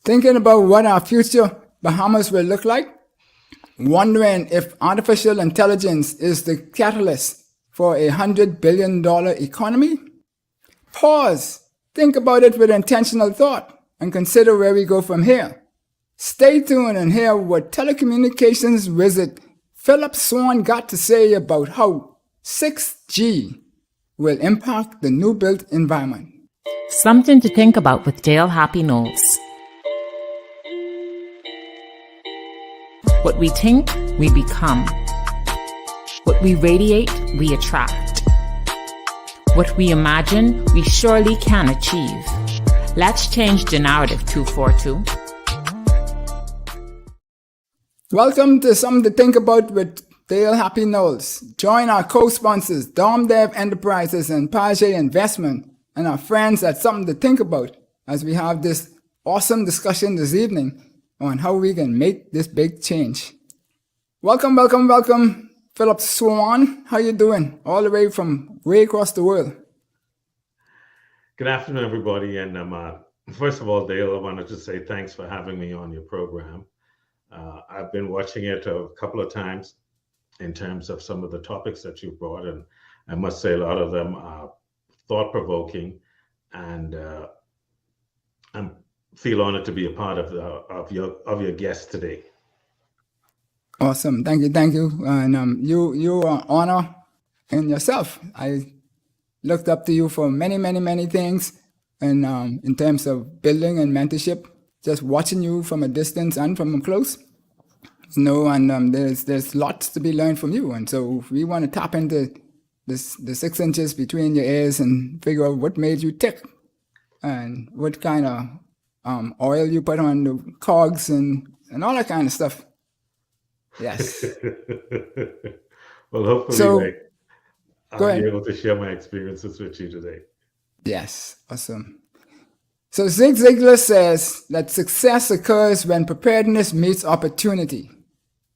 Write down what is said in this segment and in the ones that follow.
Thinking about what our future Bahamas will look like, wondering if artificial intelligence is the catalyst for a $100 billion economy? Pause, think about it with intentional thought, and consider where we go from here. Stay tuned and hear what telecommunications wizard Phillip Swann got to say about how 6G will impact the new built environment. Something to think about with Dale Happy Knowles. What we think, we become. What we radiate, we attract. What we imagine, we surely can achieve. Let's change the narrative 242. Welcome to Something to Think About with Dale Happy Knowles. Join our co-sponsors, DomDev Enterprises and Page Investment, and our friends at Something to Think About, as we have this awesome discussion this evening on how we can make this big change. Welcome, Phillip Swann. How you doing? All the way from way across the world. Good afternoon, everybody. And first of all, Dale, I wanted to say thanks for having me on your program. I've been watching it a couple of times in terms of some of the topics that you brought, and I must say a lot of them are thought-provoking, and I feel honored to be a part of your guest today. Awesome, thank you, and you are honor in yourself. I looked up to you for many things, and in terms of building and mentorship, just watching you from a distance and from close. And there's lots to be learned from you, and so we want to tap into the 6 inches between your ears and figure out what made you tick, and what kind of oil you put on the cogs and all that kind of stuff. Yes. Well, hopefully so, I'll be able to share my experiences with you today. Yes, awesome. So Zig Ziglar says that success occurs when preparedness meets opportunity.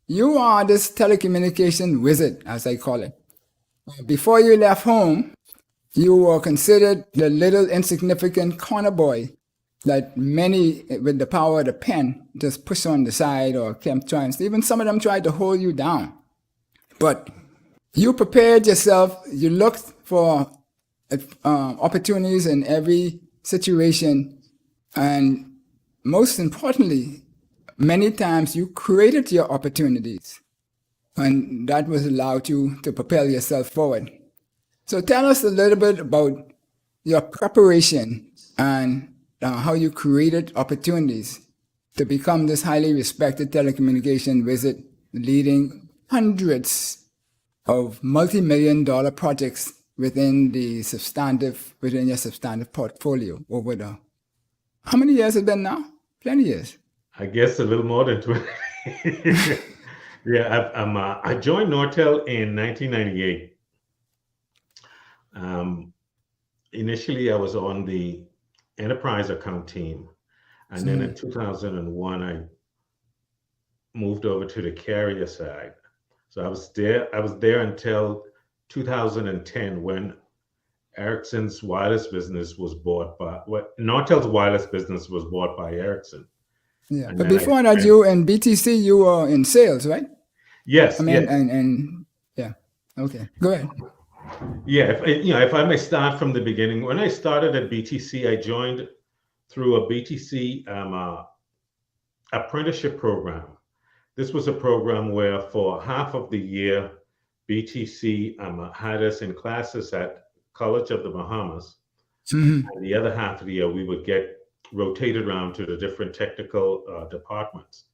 You are this telecommunication wizard, as I call it. Before you left home, you were considered the little insignificant corner boy that many with the power of the pen just push on the side or kept trying. Even some of them tried to hold you down. But you prepared yourself. You looked for opportunities in every situation. And most importantly, many times you created your opportunities. And that was allowed you to propel yourself forward. So tell us a little bit about your preparation and how you created opportunities to become this highly respected telecommunication wizard, leading hundreds of multi-million-dollar projects within your substantive portfolio over the. How many years has it been now? Plenty of years. I guess a little more than 20. Yeah, I joined Nortel in 1998. Initially, I was on the enterprise account team, and then in 2001, I moved over to the carrier side. So I was there until 2010 when Ericsson's wireless business was bought by Nortel's wireless business was bought by Ericsson. Yeah, but before that, you in BTC, you were in sales, right? Yes. I mean, yes. and yeah. Okay, go ahead. Yeah, if I may start from the beginning. When I started at BTC, I joined through a BTC apprenticeship program. This was a program where for half of the year, BTC had us in classes at College of the Bahamas. Mm-hmm. And the other half of the year, we would get rotated around to the different technical departments.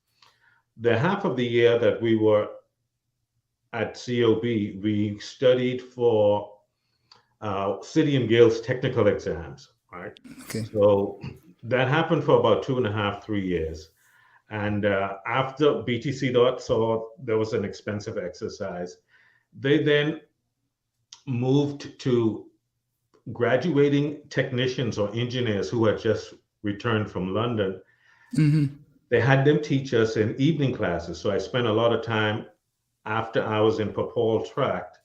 The half of the year that we were at COB, we studied for City and Guilds technical exams, right? Okay. So that happened for about 2.5, 3 years. And after BTC saw there was an expensive exercise, they then moved to graduating technicians or engineers who had just returned from London. Mm-hmm. They had them teach us in evening classes. So I spent a lot of time after hours in Papal Tract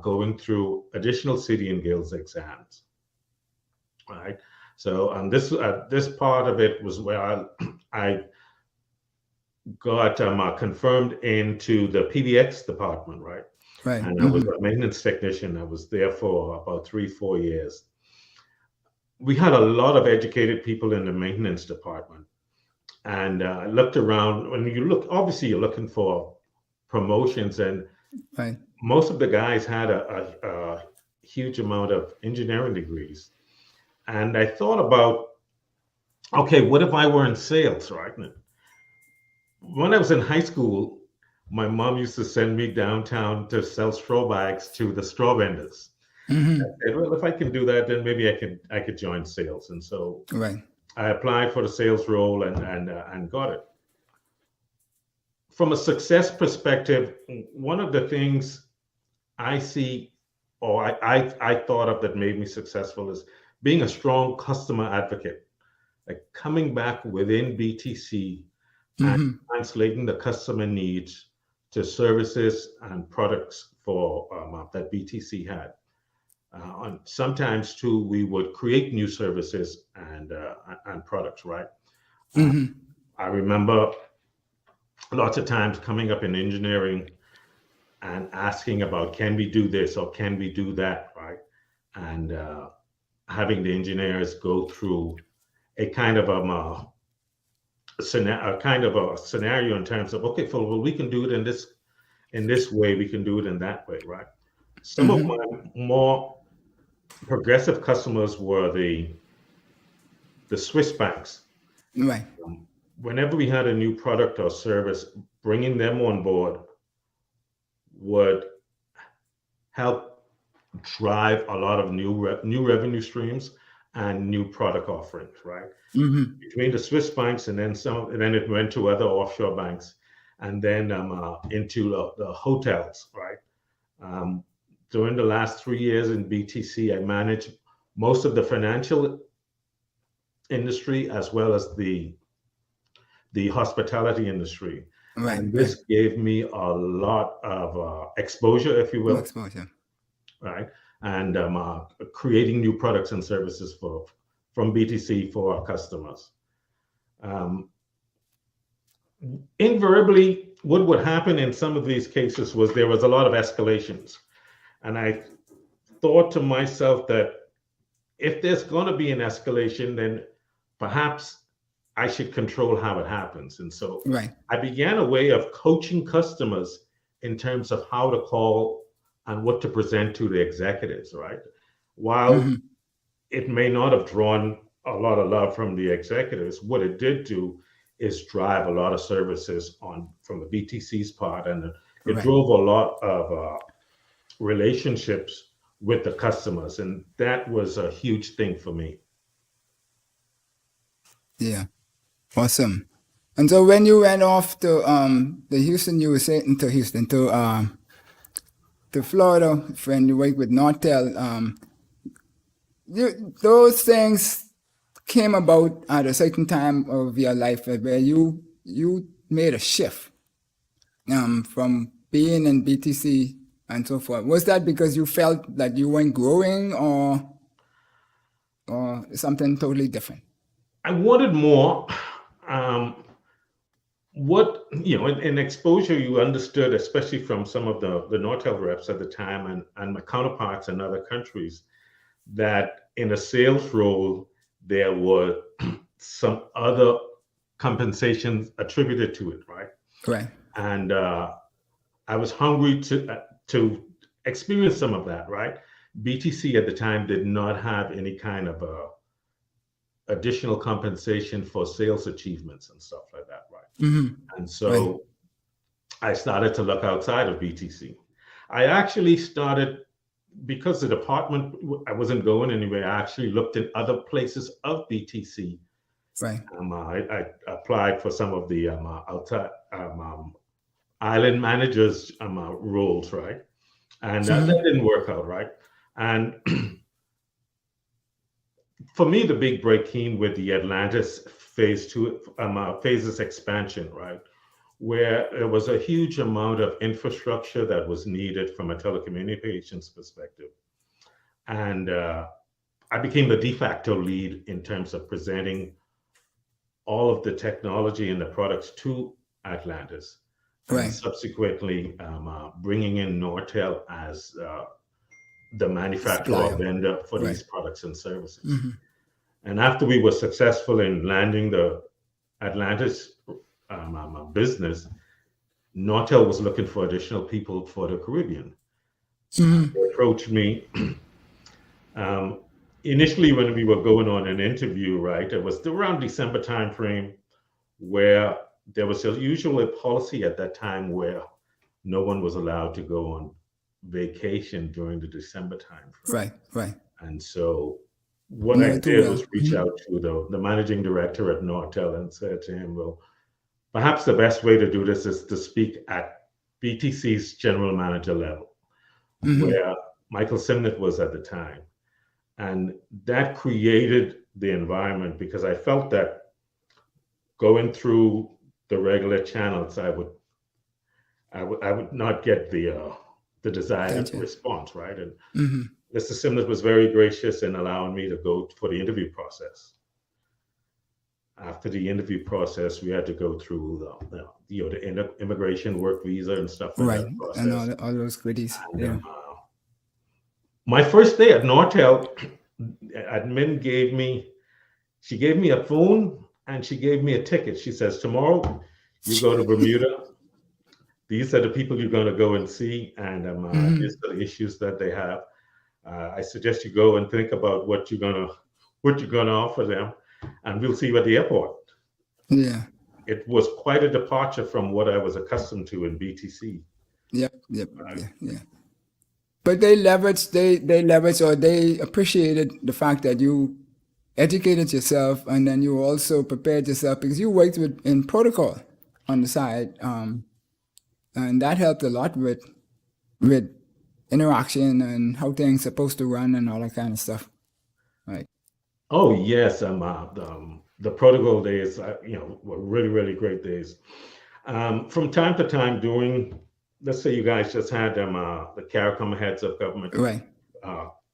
going through additional City and Guilds exams. Right. So this part of it was where I got confirmed into the PBX department, right? Right. And I was a maintenance technician. I was there for about 3-4 years. We had a lot of educated people in the maintenance department. And I looked around. When you look, obviously you're looking for promotions, and Right. most of the guys had a huge amount of engineering degrees. And I thought about, okay, what if I were in sales, right? When I was in high school, my mom used to send me downtown to sell straw bags to the straw vendors. Mm-hmm. I said, well, if I can do that, then maybe I could join sales. And so Right. I applied for the sales role and got it. From a success perspective, one of the things I see, or I thought of that made me successful, is being a strong customer advocate, like coming back within BTC and translating the customer needs to services and products for that BTC had. And sometimes too, we would create new services and products, right? I remember lots of times coming up in engineering and asking about, can we do this or can we do that, right? And having the engineers go through a kind of a scenario in terms of, okay, Phil, well, we can do it in this way, we can do it in that way, right? Some of my more progressive customers were the Swiss banks. Right. Whenever we had a new product or service, bringing them on board would help drive a lot of new revenue streams and new product offerings, right? Between the Swiss banks and then it went to other offshore banks, and then into the hotels, right? During the last 3 years in BTC, I managed most of the financial industry as well as the hospitality industry. Right. And this gave me a lot of exposure, if you will. Exposure. Right. And creating new products and services from BTC for our customers. Invariably, what would happen in some of these cases was there was a lot of escalations. And I thought to myself that if there's going to be an escalation, then perhaps I should control how it happens. And so I began a way of coaching customers in terms of how to call and what to present to the executives, right? While it may not have drawn a lot of love from the executives, what it did do is drive a lot of services from the BTC's part, and it drove a lot of relationships with the customers, and that was a huge thing for me. Yeah, awesome. And so when you went off to the Houston, you were saying to Houston, to Florida, when you worked with Nortel, those things came about at a certain time of your life where you made a shift from being in BTC and so forth. Was that because you felt that you weren't growing, or something totally different? I wanted more. In exposure, you understood, especially from some of the Nortel reps at the time and my counterparts in other countries, that in a sales role, there were some other compensations attributed to it, right? Right. And I was hungry to experience some of that, right? BTC at the time did not have any kind of additional compensation for sales achievements and stuff like that, right? And so I started to look outside of BTC. I actually started, because the department, I wasn't going anywhere, I actually looked in other places of BTC. Right. I applied for some of the outside island managers roles, right? And that didn't work out, right? And for me, the big break came with the Atlantis phases expansion, right? Where there was a huge amount of infrastructure that was needed from a telecommunications perspective. And I became the de facto lead in terms of presenting all of the technology and the products to Atlantis, and Right. subsequently bringing in Nortel as the manufacturer or Supplier. vendor for Right. these products and services. And after we were successful in landing the Atlantis business, Nortel was looking for additional people for the Caribbean. They approached me. Initially, when we were going on an interview, right, it was around December timeframe, where there was usually a policy at that time where no one was allowed to go on vacation during the December timeframe. Right. Right. And so what Know I it too did well. was reach out to the managing director at Nortel and said to him, well, perhaps the best way to do this is to speak at BTC's general manager level, where Michael Simnett was at the time. And that created the environment, because I felt that going through the regular channels, I would not get the desired Gotcha. response, right? And Mr. Simnett was very gracious in allowing me to go for the interview process. After the interview process, we had to go through the immigration, work visa, and stuff like Right. that process. And all those goodies. And, Yeah. my first day at Nortel, admin gave me a phone and she gave me a ticket. She says, tomorrow you go to Bermuda. These are the people you're going to go and see, and these are the issues that they have. I suggest you go and think about what you're gonna offer them, and we'll see you at the airport. Yeah. It was quite a departure from what I was accustomed to in BTC. Yep. Yeah. But they leveraged or they appreciated the fact that you educated yourself, and then you also prepared yourself because you worked in protocol on the side, and that helped a lot with interaction and how things are supposed to run and all that kind of stuff. Right. Oh yes, the protocol days, were really, really great days. From time to time, during, let's say you guys just had the CARICOM Heads of Government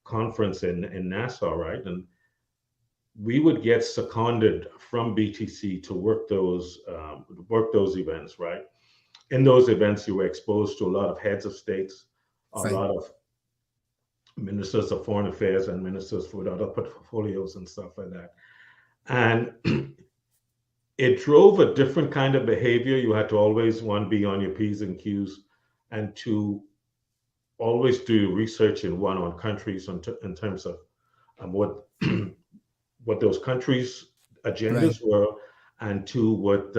conference in Nassau, right? And we would get seconded from BTC to work those events, right? In those events, you were exposed to a lot of heads of states, a lot of ministers of foreign affairs and ministers with other portfolios and stuff like that. And it drove a different kind of behavior. You had to always, one, be on your P's and Q's, and two, always do research in on countries in terms of what those countries' agendas were, and two, what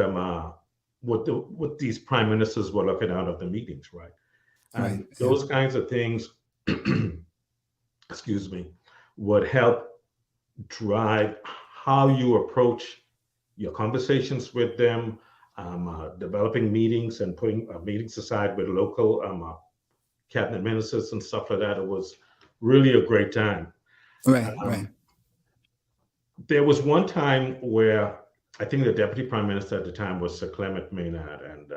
these prime ministers were looking out of the meetings, right? And those kinds of things, excuse me, would help drive how you approach your conversations with them, developing meetings and putting meetings aside with local cabinet ministers and stuff like that. It was really a great time. Right. There was one time where I think the deputy prime minister at the time was Sir Clement Maynard, and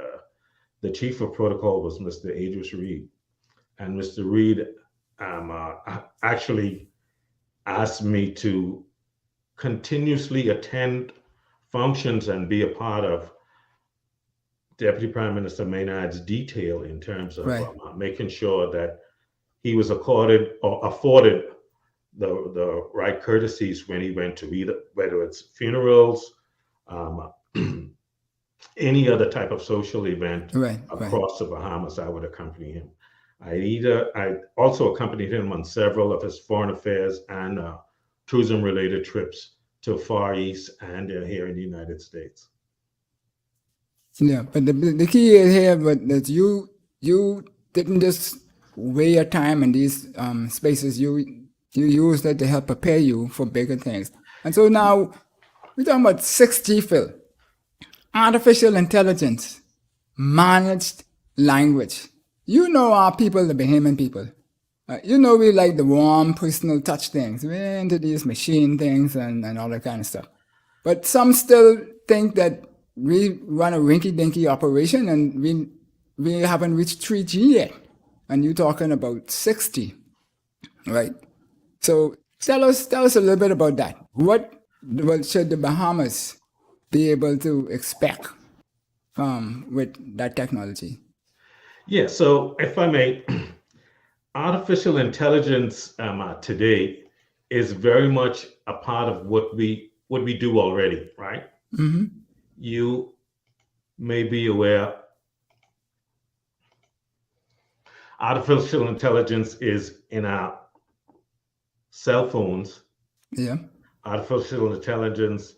the chief of protocol was Mr. Idris Reed. And Mr. Reed actually asked me to continuously attend functions and be a part of Deputy Prime Minister Maynard's detail in terms of making sure that he was afforded the right courtesies when he went to whether it's funerals, any other type of social event across the Bahamas. I would accompany him. I also accompanied him on several of his foreign affairs and tourism related trips to Far East and here in the United States. Yeah, but the key is here, but that you didn't just weigh your time in these spaces. You used that to help prepare you for bigger things. And so now we're talking about 6G, Phil. Artificial intelligence, managed language. You know our people, the Bahamian people. We like the warm, personal touch things. We're into these machine things and all that kind of stuff. But some still think that we run a rinky-dinky operation and we haven't reached 3G yet. And you're talking about 6G, right? So Tell us a little bit about that. What should the Bahamas be able to expect with that technology? Yeah, so if I may, artificial intelligence today is very much a part of what we do already, right? Mm-hmm. You may be aware artificial intelligence is in our cell phones. Yeah. Artificial intelligence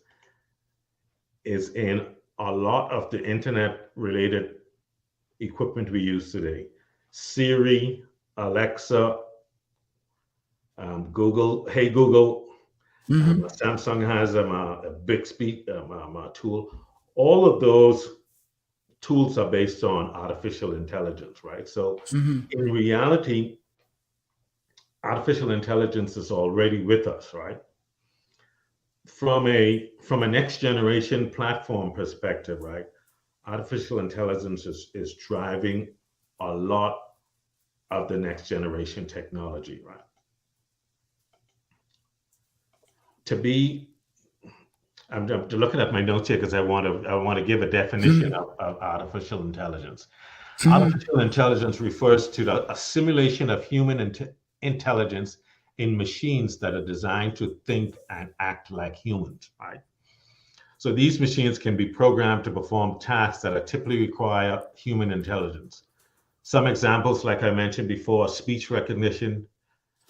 is in a lot of the internet related equipment we use today. Siri, Alexa, Google, Hey Google, Mm-hmm. Samsung has a Bixby tool. All of those tools are based on artificial intelligence, right? So Mm-hmm. in reality, artificial intelligence is already with us, right? From a next generation platform perspective, right? Artificial intelligence is driving a lot of the next generation technology, right? To be, I'm looking at my notes here because I want to give a definition of artificial intelligence. Artificial intelligence refers to a simulation of human intelligence in machines that are designed to think and act like humans, right? So these machines can be programmed to perform tasks that are typically require human intelligence. Some examples, like I mentioned before, speech recognition,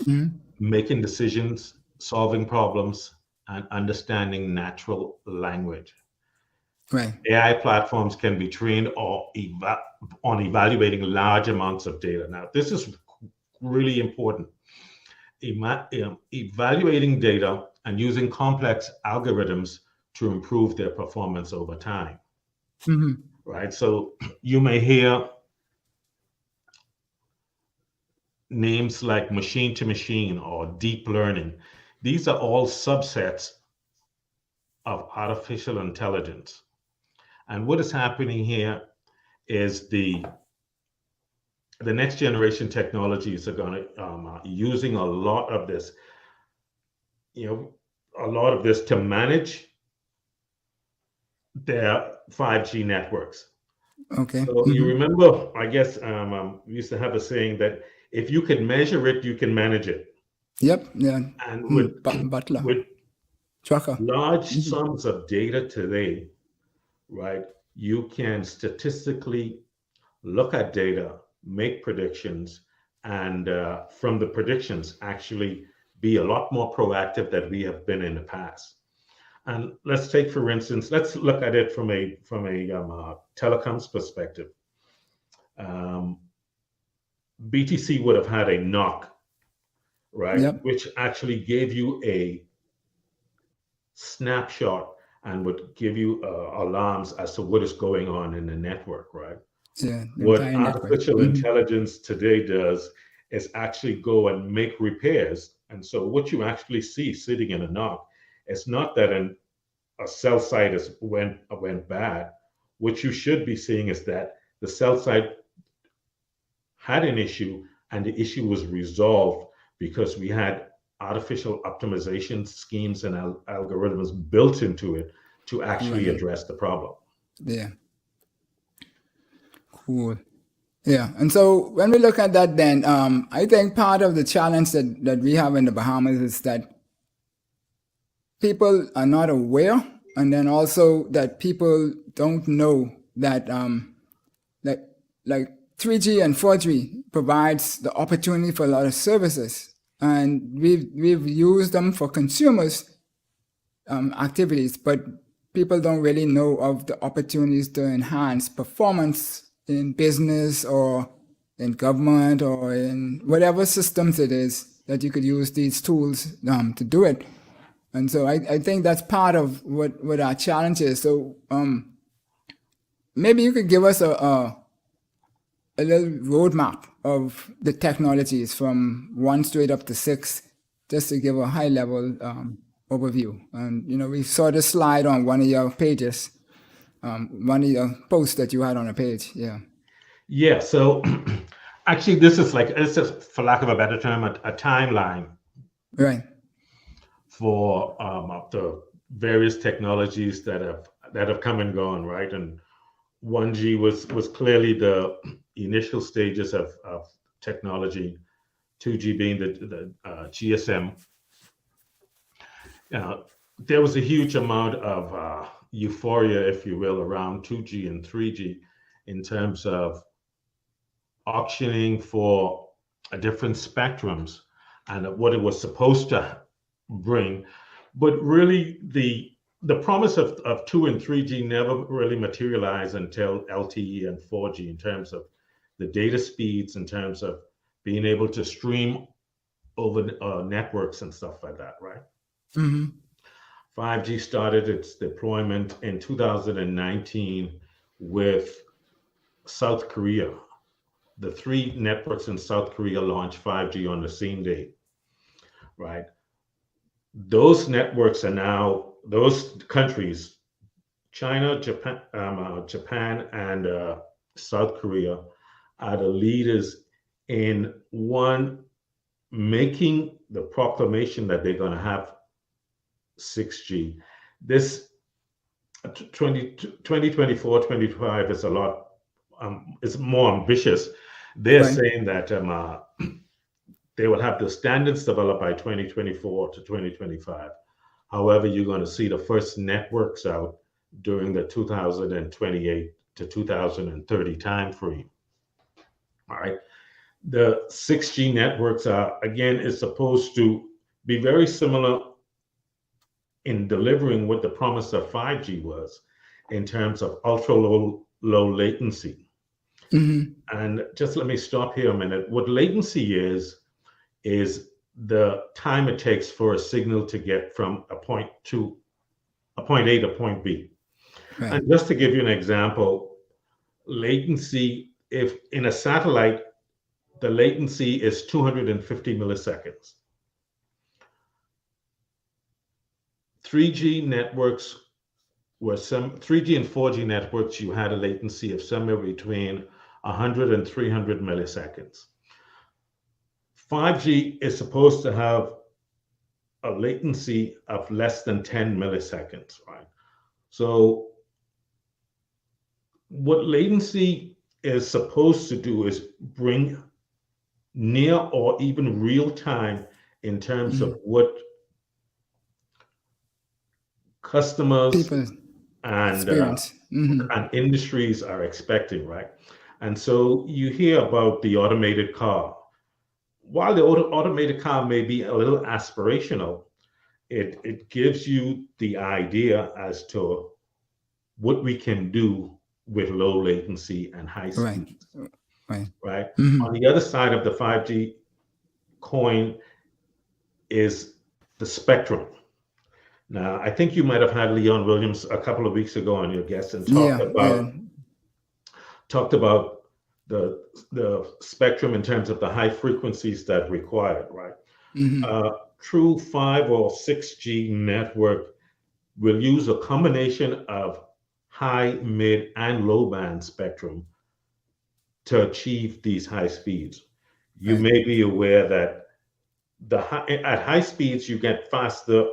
Mm-hmm. making decisions, solving problems, and understanding natural language. Right. AI platforms can be trained on evaluating large amounts of data. Now, this is really important. Evaluating data and using complex algorithms to improve their performance over time, Mm-hmm. right? So you may hear names like machine to machine or deep learning. These are all subsets of artificial intelligence. And what is happening here is the next generation technologies are going to using a lot of this, a lot of this to manage their 5G networks. Okay. So you Mm-hmm. remember, I guess we used to have a saying that if you can measure it, you can manage it. Yep. Yeah. And with Butler. with Trucker. large Mm-hmm. sums of data today, right, you can statistically look at data, make predictions, and from the predictions, actually be a lot more proactive than we have been in the past. And let's take, for instance, let's look at it from a telecoms perspective. BTC would have had a knock, right, Yep. which actually gave you a snapshot and would give you alarms as to what is going on in the network, right? Yeah. The What entire network. artificial Mm-hmm. intelligence today does is actually go and make repairs. And so what you actually see sitting in a knock, it's not that a cell site went bad. What you should be seeing is that the cell site had an issue and the issue was resolved because we had artificial optimization schemes and algorithms built into it to actually Right. address the problem. Yeah. Cool. Yeah. And so when we look at that, then I think part of the challenge that we have in the Bahamas is that people are not aware, and then also that people don't know that that like 3G and 4G provides the opportunity for a lot of services, and we've used them for consumers activities, but people don't really know of the opportunities to enhance performance in business or in government or in whatever systems it is that you could use these tools to do it. And so I think that's part of what our challenge is. So maybe you could give us a little roadmap of the technologies from 1 straight up to 6, just to give a high level overview. And we saw the slide on one of your pages, one of your posts that you had on a page. Yeah. Yeah. So actually, this is like, it's just, for lack of a better term, a timeline. Right. for the various technologies that have come and gone, right? And 1G was clearly the initial stages of technology, 2G being the GSM. There was a huge amount of euphoria, if you will, around 2G and 3G in terms of auctioning for different spectrums and what it was supposed to bring. But really, the promise of 2 and 3G never really materialized until LTE and 4G in terms of the data speeds, in terms of being able to stream over networks and stuff like that, right? 5G started its deployment in 2019 with South Korea. The 3 networks in South Korea launched 5G on the same day, right? Those networks are now, those countries, China, Japan, and South Korea, are the leaders in making the proclamation that they're going to have 6G. This 2024, 2025 is a lot, it's more ambitious. They're saying that they will have the standards developed by 2024 to 2025. However, you're going to see the first networks out during the 2028 to 2030 timeframe. All right. The 6G networks is supposed to be very similar in delivering what the promise of 5G was in terms of ultra low latency. And just let me stop here a minute. What latency is the time it takes for a signal to get from a point A to point B. Right. And just to give you an example, latency, if in a satellite, the latency is 250 milliseconds. 3G networks 3G and 4G networks, you had a latency of somewhere between 100 and 300 milliseconds. 5G is supposed to have a latency of less than 10 milliseconds, right? So what latency is supposed to do is bring near or even real time in terms of what customers and industries are expecting, right? And so you hear about the automated car. While the automated car may be a little aspirational, it gives you the idea as to what we can do with low latency and high speed. Right. On the other side of the 5G coin is the spectrum. Now, I think you might have had Leon Williams a couple of weeks ago on your guest and talked about the spectrum in terms of the high frequencies that required, right? True 5 or 6G network will use a combination of high, mid, and low band spectrum to achieve these high speeds. You may be aware that at high speeds, you get faster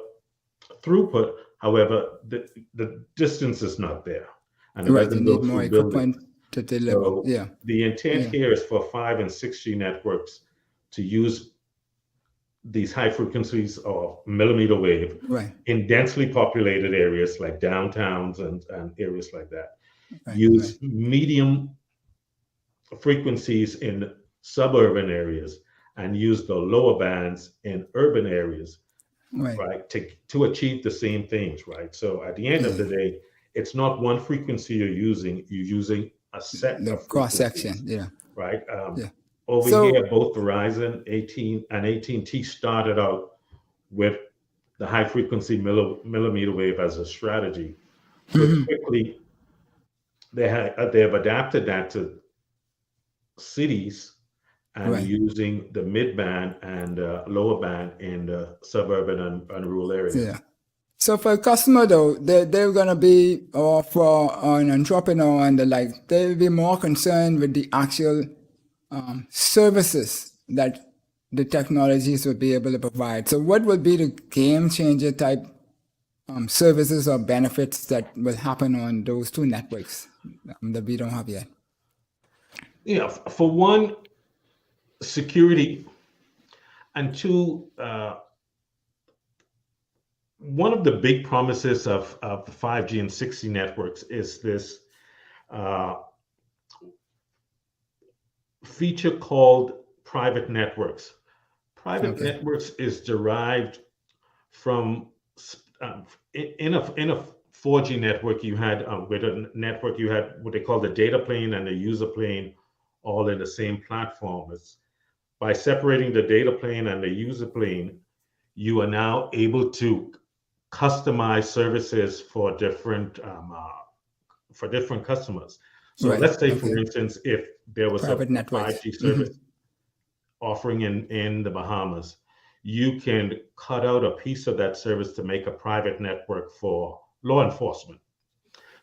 throughput. However, the distance is not there. And you need more equipment to deliver. So the intent here is for 5 and 6G networks to use these high frequencies or millimeter wave in densely populated areas like downtowns and areas like that. Use medium frequencies in suburban areas and use the lower bands in urban areas, right, to achieve the same things, right? So at the end of the day, it's not one frequency you're using a set of cross section, right? Over here, both Verizon, and AT&T started out with the high frequency millimeter wave as a strategy. But quickly, they have adapted that to cities and using the mid band and lower band in the suburban and rural areas. So for a customer though, they're gonna be, or for an entrepreneur and the like, they'll be more concerned with the actual services that the technologies will be able to provide. So what will be the game changer type services or benefits that will happen on those two networks that we don't have yet? Yeah, for one, security, and two, one of the big promises of the 5G and 6G networks is this feature called private networks. Private networks is derived from in a 4G network. You had with a network you had what they call the data plane and the user plane, all in the same platform. It's by separating the data plane and the user plane, you are now able to customize services for different customers. So let's say, for instance, if there was a 5G service offering in the Bahamas, you can cut out a piece of that service to make a private network for law enforcement.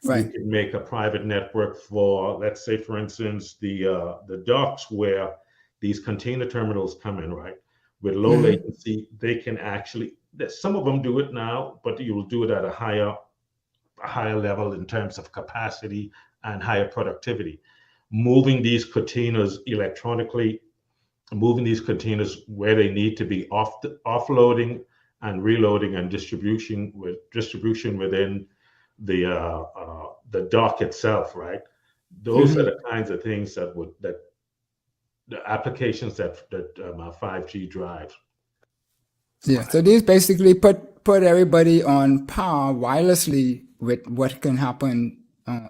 You can make a private network for, let's say, for instance, the docks where these container terminals come in, right? With low latency, they can actually, some of them do it now, but you'll do it at a higher level in terms of capacity and higher productivity. Moving these containers electronically, moving these containers where they need to be, offloading and reloading and distribution within the dock itself, right? Those are the kinds of things that the applications that 5G drives. Yeah, so these basically put everybody on par wirelessly with what can happen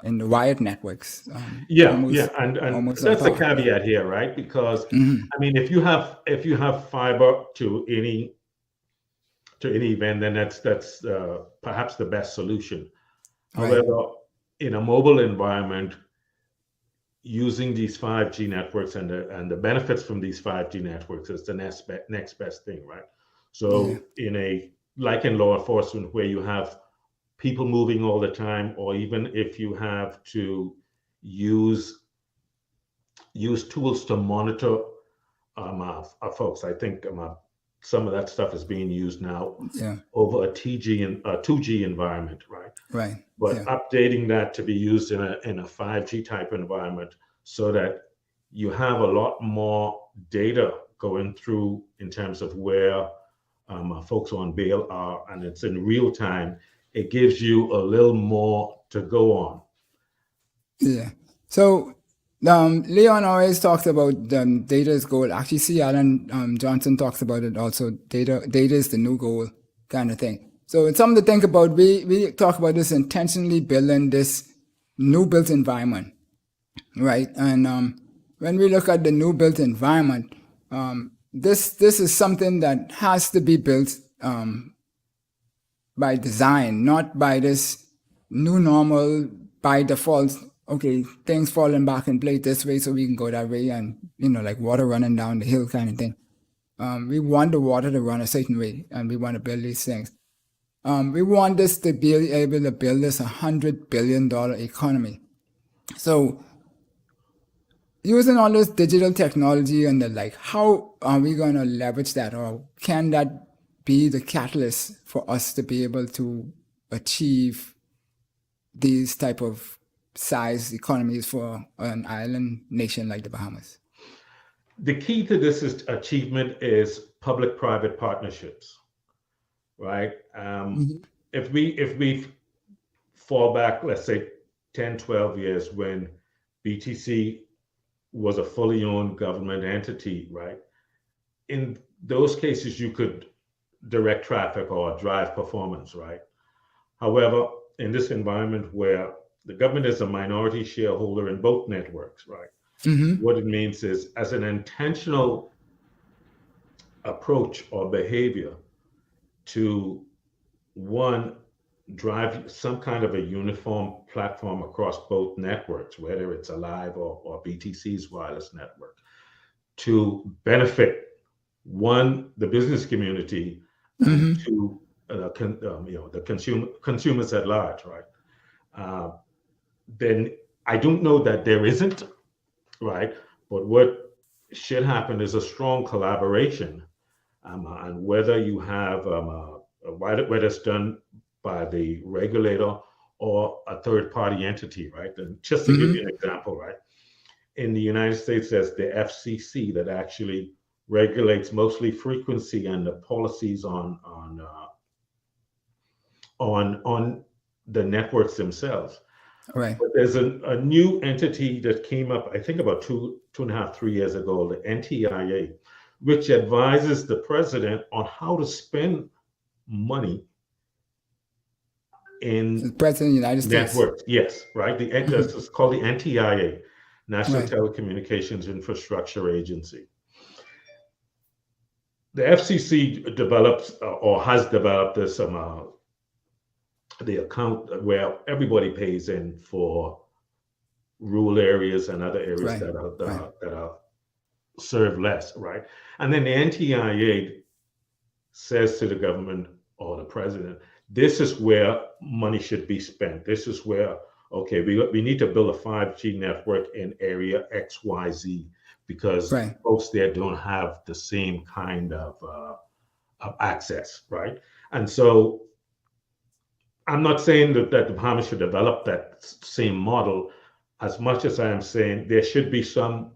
in the wired networks. And that's a caveat here, right? Because I mean, if you have fiber to any event, then that's perhaps the best solution. However, in a mobile environment, using these 5G networks and the benefits from these 5G networks is the next best thing, right? So like in law enforcement, where you have people moving all the time, or even if you have to use tools to monitor folks, I think some of that stuff is being used now over a 2G environment, right? Right. But updating that to be used in a 5G type environment, so that you have a lot more data going through in terms of where folks on bail are, and it's in real time. It gives you a little more to go on. Yeah. So Leon always talks about data is gold. Actually, C. Alan Johnson talks about it also. Data is the new gold kind of thing. So it's something to think about. We talk about this intentionally building this new built environment, right? And when we look at the new built environment, this is something that has to be built by design, not by this new normal by default. Okay, things falling back in place this way, so we can go that way, and like water running down the hill kind of thing. We want the water to run a certain way, and we want to build these things. We want this to be able to build this $100 billion economy. So using all this digital technology and how are we going to leverage that, or can that be the catalyst for us to be able to achieve these type of size economies for an island nation like the Bahamas? The key to this achievement is public-private partnerships, right? If we fall back, let's say 10, 12 years, when BTC was a fully owned government entity, right? In those cases, you could direct traffic or drive performance, right? However, in this environment where the government is a minority shareholder in both networks, right? What it means is, as an intentional approach or behavior to, one, drive some kind of a uniform platform across both networks, whether it's Alive or BTC's wireless network, to benefit, one, the business community, and two, the consumers at large, right? Then I don't know that there isn't, right? But what should happen is a strong collaboration, and whether you have whether it's done by the regulator or a third party entity, right? And just to give you an example, right? In the United States, there's the FCC that actually regulates mostly frequency and the policies on the networks themselves. Right. But there's a new entity that came up, I think about two and a half, 3 years ago, the NTIA, which advises the president on how to spend money in The President of the United States. networks. Yes, right. It's called the NTIA, National Right. Telecommunications Infrastructure Agency. The FCC develops or has developed this the account where everybody pays in for rural areas and other areas Right. that are served less, right? And then the NTIA says to the government or the president, this is where money should be spent. This is where, okay, we need to build a 5G network in area XYZ because Right. folks there don't have the same kind of access, right? And so I'm not saying that the Bahamas should develop that same model as much as I am saying there should be some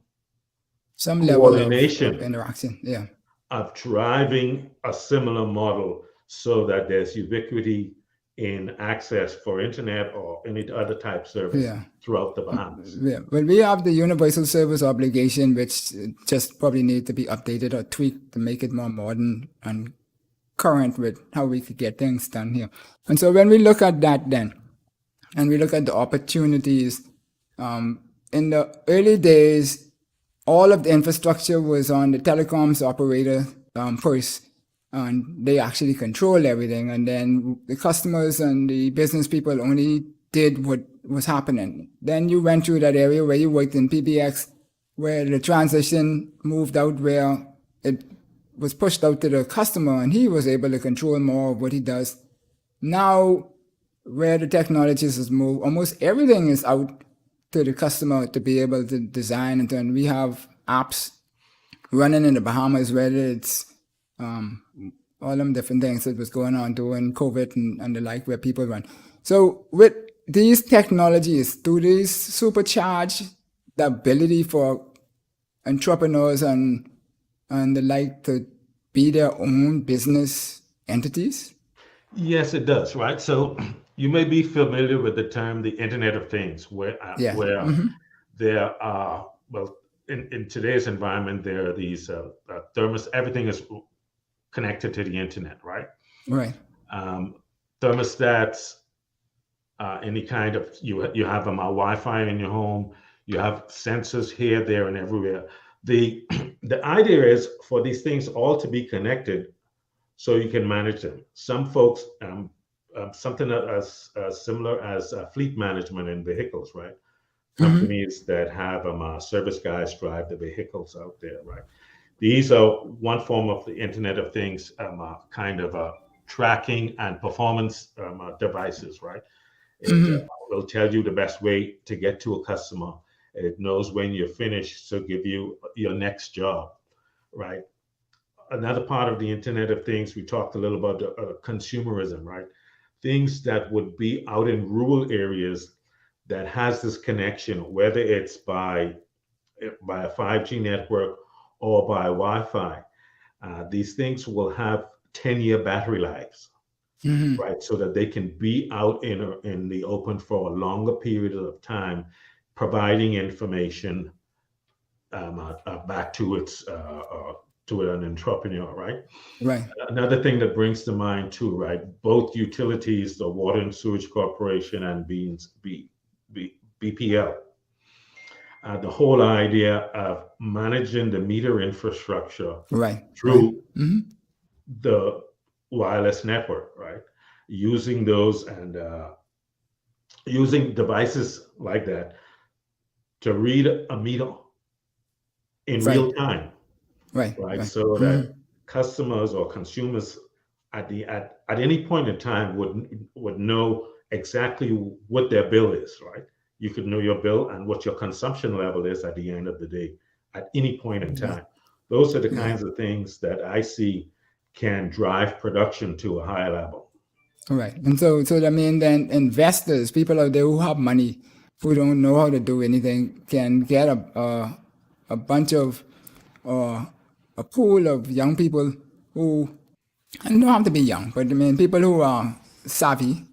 level coordination of interaction. Yeah. of driving a similar model so that there's ubiquity in access for internet or any other type service throughout the Bahamas. Yeah. Well, we have the universal service obligation, which just probably need to be updated or tweaked to make it more modern and current with how we could get things done here. And so when we look at that then, and we look at the opportunities, in the early days, all of the infrastructure was on the telecoms operator first, and they actually control everything. And then the customers and the business people only did what was happening. Then you went through that area where you worked in PBX, where the transition moved out where it was pushed out to the customer and he was able to control more of what he does. Now, where the technologies has moved, almost everything is out to the customer to be able to design and we have apps running in the Bahamas, whether it's all them different things that was going on during COVID and the like, where people run. So with these technologies, do these supercharge the ability for entrepreneurs and the like to be their own business entities? Yes, it does, right? So you may be familiar with the term the Internet of Things, where there are, well, in today's environment, there are these everything is connected to the internet, right? Right. Thermostats, any kind of, you have Wi-Fi in your home, you have sensors here, there, and everywhere. The idea is for these things all to be connected so you can manage them. Some folks, something as similar as fleet management in vehicles, right? Companies that have service guys drive the vehicles out there, right? These are one form of the Internet of Things, kind of tracking and performance devices, right? It will tell you the best way to get to a customer. It knows when you're finished, so give you your next job, right? Another part of the Internet of Things, we talked a little about consumerism, right? Things that would be out in rural areas that has this connection, whether it's by a 5G network or by Wi-Fi. These things will have 10-year battery lives, right? So that they can be out in the open for a longer period of time, providing information back to an entrepreneur, right? Right. Another thing that brings to mind too, right? Both utilities, the Water and Sewage Corporation and BPL, the whole idea of managing the meter infrastructure through the wireless network, right? Using those and using devices like that to read a meter in real time, right? So that customers or consumers at any point in time would know exactly what their bill is, right? You could know your bill and what your consumption level is at the end of the day at any point in time. Those are the kinds of things that I see can drive production to a higher level. All right. And so I mean, then investors, people out there who have money, who don't know how to do anything, can get a bunch of, a pool of young people who, and don't have to be young, but I mean, people who are savvy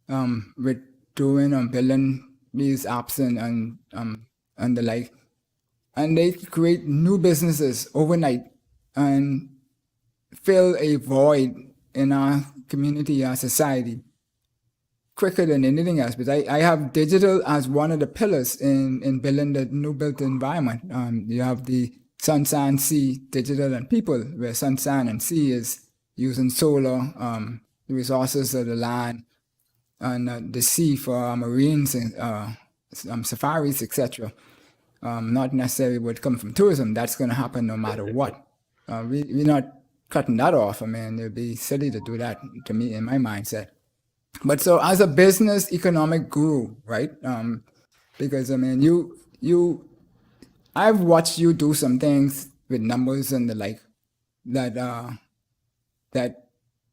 with doing and building these apps and the like, and they create new businesses overnight and fill a void in our community, our society, quicker than anything else. But I have digital as one of the pillars in building the new built environment. You have the sun, sand, sea, digital, and people, where sun, sand, and sea is using solar, the resources of the land, and the sea for our marines and safaris, etc. Not necessarily would come from tourism. That's going to happen no matter what. We're not cutting that off. I mean, it'd be silly to do that, to me, in my mindset. But so as a business economic guru, right? Because I mean, I've watched you do some things with numbers and the like that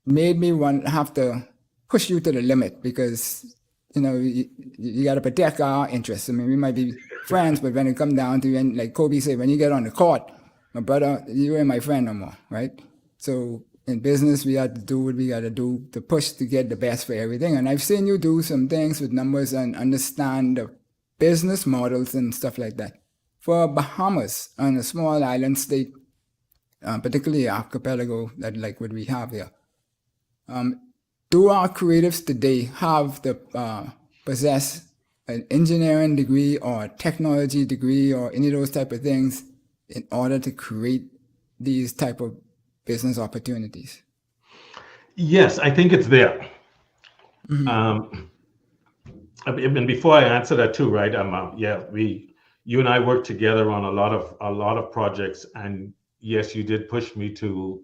made me have to push you to the limit, because you got to protect our interests. I mean, we might be friends, but when it comes down to, and like Kobe said, when you get on the court, my brother, you ain't my friend no more, right? So in business, we have to do what we got to do to push to get the best for everything. And I've seen you do some things with numbers and understand the business models and stuff like that. For Bahamas, on a small island state, particularly archipelago, that like what we have here, do our creatives today have the possess an engineering degree or a technology degree or any of those type of things in order to create these type of business opportunities? Yes, I think it's there. And before I answer that too, right? You and I worked together on a lot of projects, and yes, you did push me to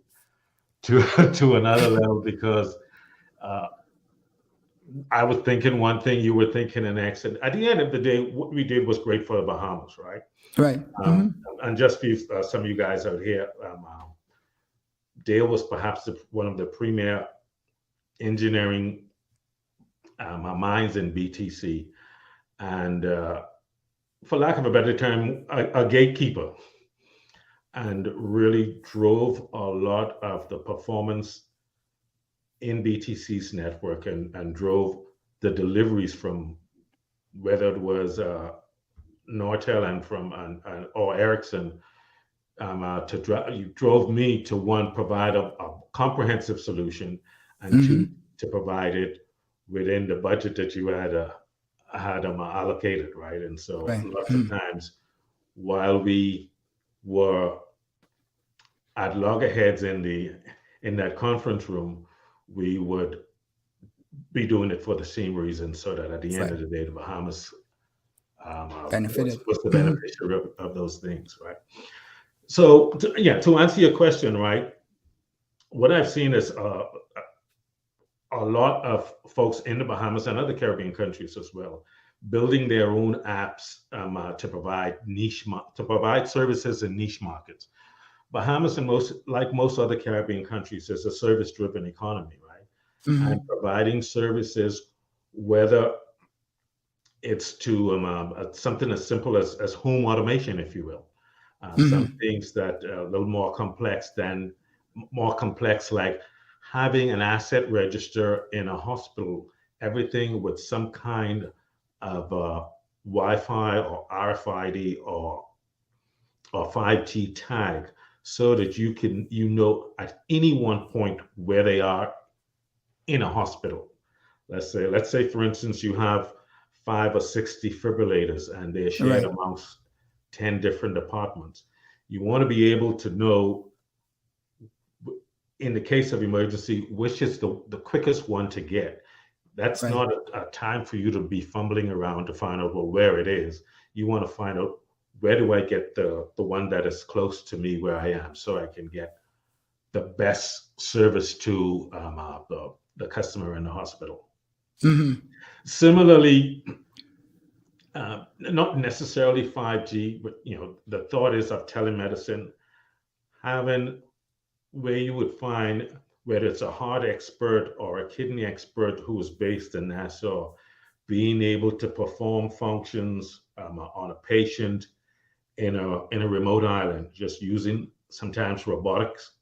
another level, because I was thinking one thing, you were thinking the next, and at the end of the day, what we did was great for the Bahamas, right? Right. And just for some of you guys out here, Dale was perhaps one of the premier engineering minds in BTC, and for lack of a better term, a gatekeeper, and really drove a lot of the performance in BTC's network, and drove the deliveries from, whether it was Nortel and or Ericsson, you drove me to provide a comprehensive solution, and to provide it within the budget that you had allocated, right? And so lots of times, while we were at loggerheads in that conference room, we would be doing it for the same reason, so that at the end of the day, the Bahamas benefited. was the beneficiary of those things, right? So to answer your question, right, what I've seen is a lot of folks in the Bahamas and other Caribbean countries as well, building their own apps to provide services in niche markets. Bahamas, and most other Caribbean countries, is a service-driven economy, right? And providing services, whether it's to something as simple as home automation, if you will. Some things that are a little more complex, like having an asset register in a hospital, everything with some kind of Wi-Fi or RFID or 5G tag, so that you can, at any one point where they are in a hospital. Let's say, for instance, you have 5 or 6 defibrillators, and they're shared amongst 10 different departments. You want to be able to know, in the case of emergency, which is the quickest one to get. That's not a time for you to be fumbling around to find out, where it is. You want to find out, where do I get the one that is close to me where I am, so I can get the best service to the customer in the hospital. Similarly, not necessarily 5G, but the thought is of telemedicine, having where you would find whether it's a heart expert or a kidney expert who is based in Nassau, being able to perform functions on a patient in a remote island, just using sometimes robotics,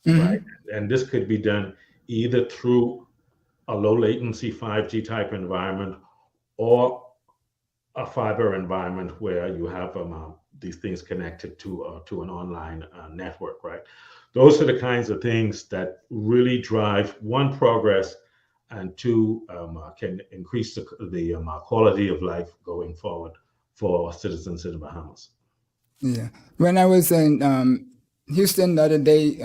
right? And this could be done either through a low latency 5G type environment or a fiber environment where you have these things connected to an online network, right? Those are the kinds of things that really drive, one, progress, and two, can increase the quality of life going forward for citizens in the Bahamas. Yeah. When I was in Houston the other day,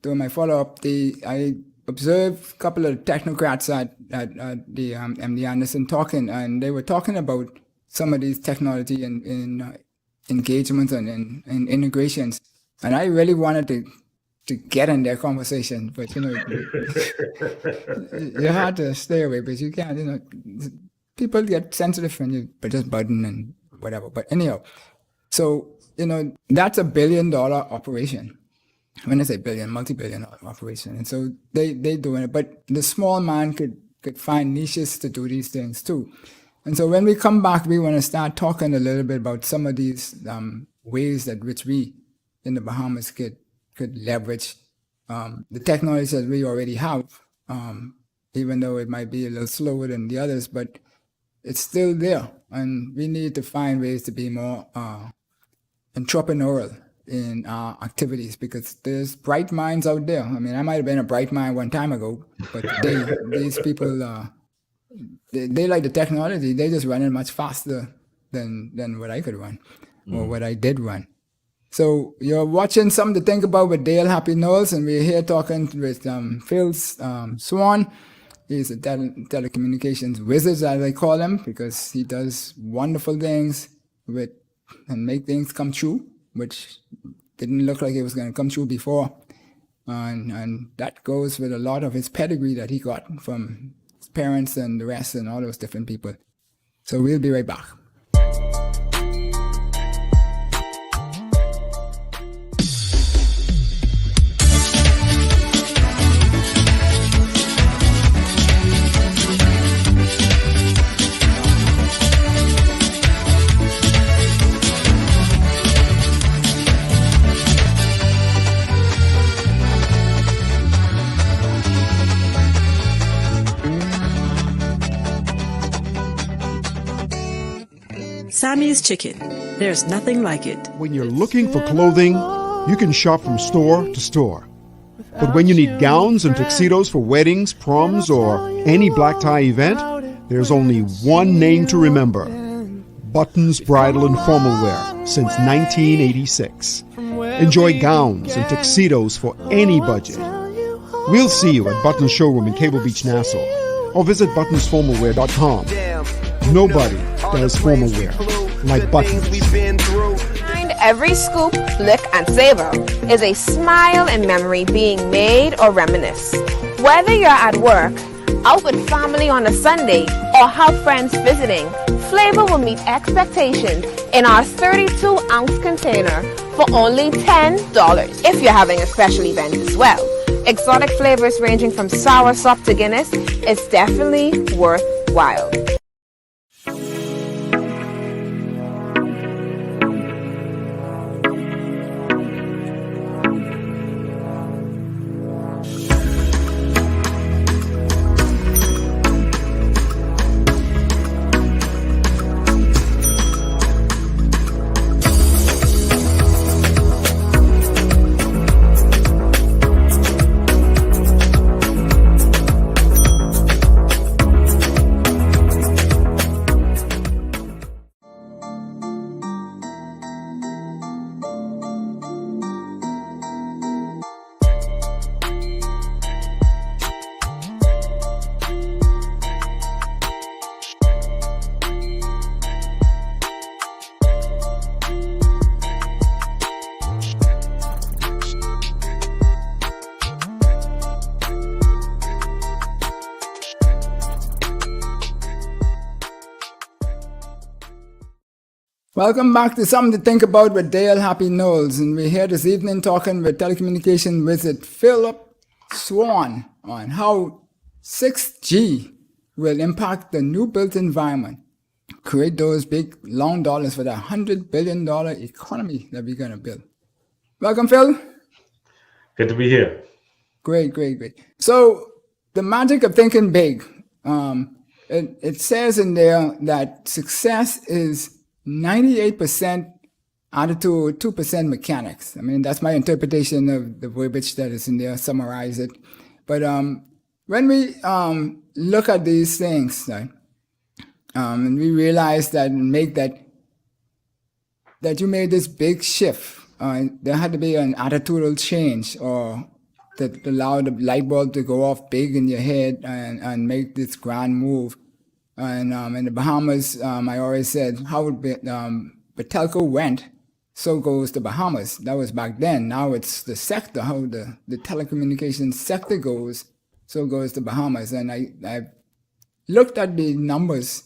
doing my follow-up, I observed a couple of technocrats at the MD Anderson talking, and they were talking about some of these technology and engagements and integrations. And I really wanted to get in their conversation, but you have to stay away, but you can't, people get sensitive when you just button and whatever. But anyhow, so, that's $1 billion operation. When I say billion, multi-billion operation. And so they doing it, but the small man could find niches to do these things too. And so when we come back, we want to start talking a little bit about some of these ways that which we in the Bahamas could leverage the technology that we already have, even though it might be a little slower than the others, but it's still there. And we need to find ways to be more entrepreneurial in our activities, because there's bright minds out there. I mean, I might have been a bright mind one time ago, but these people, they like the technology. They just run it much faster than what I could run or what I did run. So you're watching Something to Think About with Dale Happy Knowles, and we're here talking with Phil Swann. He's a telecommunications wizard, as I call him, because he does wonderful things and make things come true, which didn't look like it was going to come true before. And that goes with a lot of his pedigree that he got from his parents and the rest and all those different people. So we'll be right back. Sammy's Chicken. There's nothing like it. When you're looking for clothing, you can shop from store to store. But when you need gowns and tuxedos for weddings, proms, or any black tie event, there's only one name to remember. Buttons Bridal and Formal Wear since 1986. Enjoy gowns and tuxedos for any budget. We'll see you at Buttons Showroom in Cable Beach, Nassau, or visit buttonsformalwear.com. Nobody does formal wear like Buttons. Behind every scoop, flick, and savor is a smile and memory being made or reminisce. Whether you're at work, out with family on a Sunday, or have friends visiting, flavor will meet expectations in our 32-ounce container for only $10 if you're having a special event as well. Exotic flavors ranging from soursop to Guinness is definitely worthwhile. Welcome back to Something to Think About with Dale Happy Knowles. And we're here this evening talking with telecommunication wizard Phillip Swann on how 6G will impact the new built environment, create those big long dollars for that $100 billion economy that we're going to build. Welcome, Phil. Good to be here. Great. So the magic of thinking big, it says in there that success is 98% attitude, 2% mechanics. I mean, that's my interpretation of the verbiage that is in there, summarize it. But when we look at these things, right, and we realize that you made this big shift, there had to be an attitudinal change or that allowed the light bulb to go off big in your head and make this grand move. And in the Bahamas, I always said, how the telco went, so goes the Bahamas. That was back then. Now it's the sector, how the telecommunications sector goes, so goes the Bahamas. And I looked at the numbers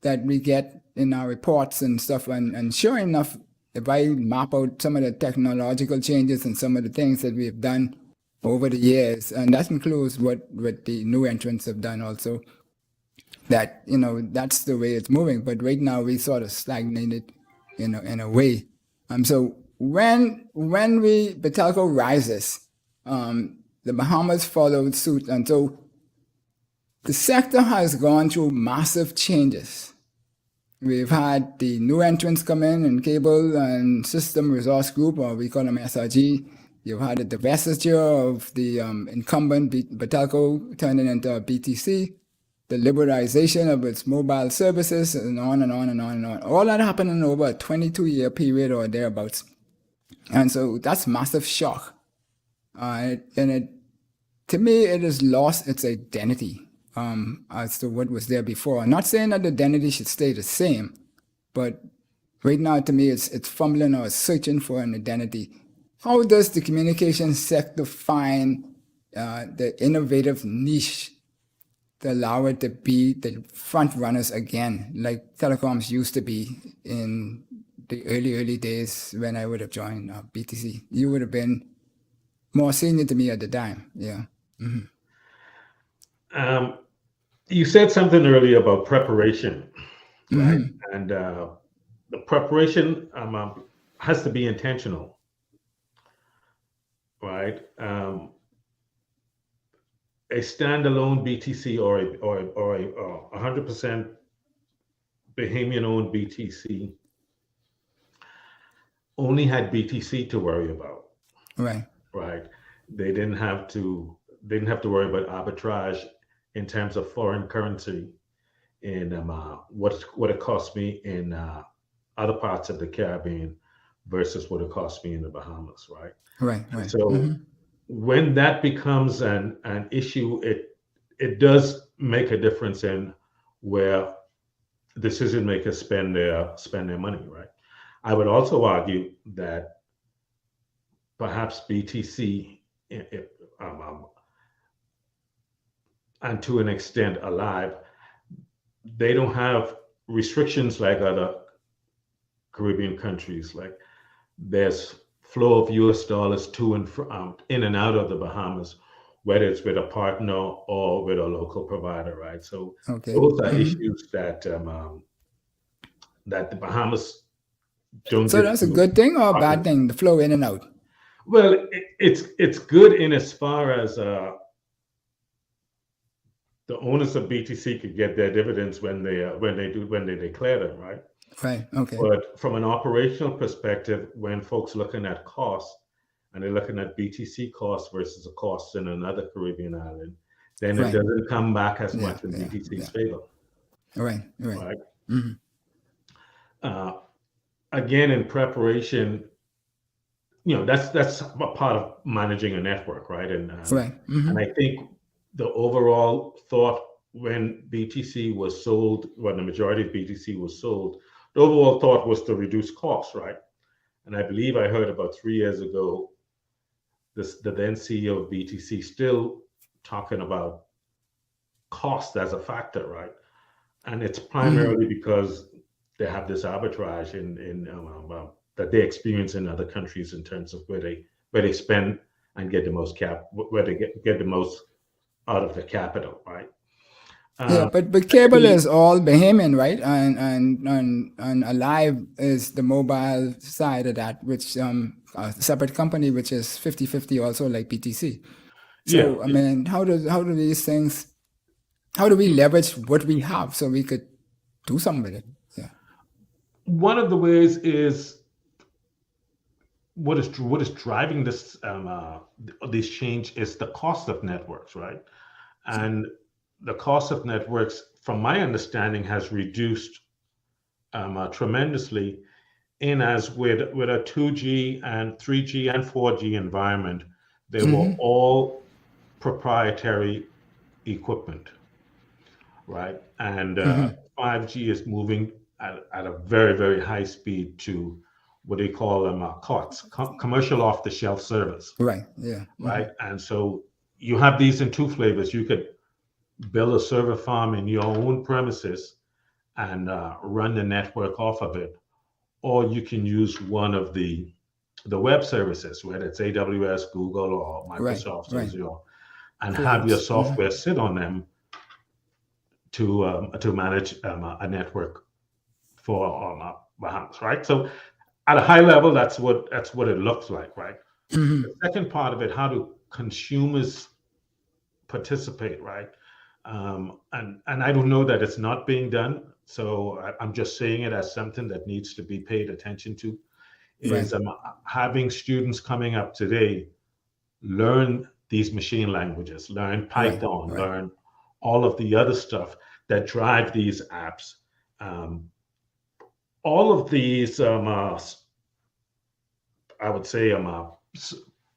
that we get in our reports and stuff, and sure enough, if I map out some of the technological changes and some of the things that we've done over the years, and that includes what the new entrants have done also, that, that's the way it's moving. But right now we sort of stagnated in a way. So when the telco rises, the Bahamas followed suit. And so the sector has gone through massive changes. We've had the new entrants come in Cable and System Resource Group, or we call them SRG. You've had the divestiture of the incumbent Batelco turning into BTC, the liberalization of its mobile services, and on and on and on and on. All that happened in over a 22-year period or thereabouts. And so that's massive shock. To me, it has lost its identity as to what was there before. I'm not saying that the identity should stay the same, but right now, to me, it's fumbling or searching for an identity. How does the communications sector find the innovative niche to allow it to be the front runners again, like telecoms used to be in the early days when I would have joined BTC? You would have been more senior to me at the time. Yeah. Mm-hmm. You said something earlier about preparation, right? Mm-hmm. And the preparation has to be intentional, right? A standalone BTC or a 100% Bahamian-owned BTC only had BTC to worry about. Right. They didn't have to worry about arbitrage in terms of foreign currency in what it cost me in other parts of the Caribbean versus what it cost me in the Bahamas, right? Right. So when that becomes an issue, it does make a difference in where decision makers spend their money, right? I would also argue that perhaps BTC, and to an extent Alive, they don't have restrictions like other Caribbean countries. Like there's flow of US dollars to and from, in and out of the Bahamas, whether it's with a partner or with a local provider, right? So those are issues that that the Bahamas don't. So that's a good thing or a bad thing, the flow in and out? Well, it's good in as far as the owners of BTC could get their dividends when they declare them, right? Right. Okay. But from an operational perspective, when folks looking at costs and they're looking at BTC costs versus the costs in another Caribbean island, then it doesn't come back as much in BTC's favor. Right. Mm-hmm. Again, in preparation, that's a part of managing a network, right? And and I think the overall thought when BTC was sold, when the majority of BTC was sold, the overall thought was to reduce costs, right? And I believe I heard about 3 years ago, the then CEO of BTC still talking about cost as a factor, right? And it's primarily because they have this arbitrage that they experience in other countries in terms of where they spend and get the most where they get the most out of the capital, right? Yeah, but cable is all Bahamian, right? And Alive is the mobile side of that, which a separate company, which is 50-50 also, like PTC. So I mean, how do these things? How do we leverage what we have so we could do something with it? Yeah. One of the ways is what is driving this change is the cost of networks, right? And the cost of networks, from my understanding, has reduced tremendously. In as with a 2G and 3G and 4G environment, they were all proprietary equipment, right? And 5G is moving at a very, very high speed to what they call them COTS, commercial off-the-shelf service. Right. Yeah. Right. And so you have these in two flavors. You could build a server farm in your own premises and run the network off of it, or you can use one of the web services, whether it's AWS, Google, or Microsoft Azure, and have your software sit on them to manage a network for Bahamas, right? So at a high level, that's what it looks like, right? The second part of it, how do consumers participate, right? And I don't know that it's not being done. So I'm just saying it as something that needs to be paid attention to. Is having students coming up today learn these machine languages, learn Python, learn all of the other stuff that drive these apps. All of these, I would say,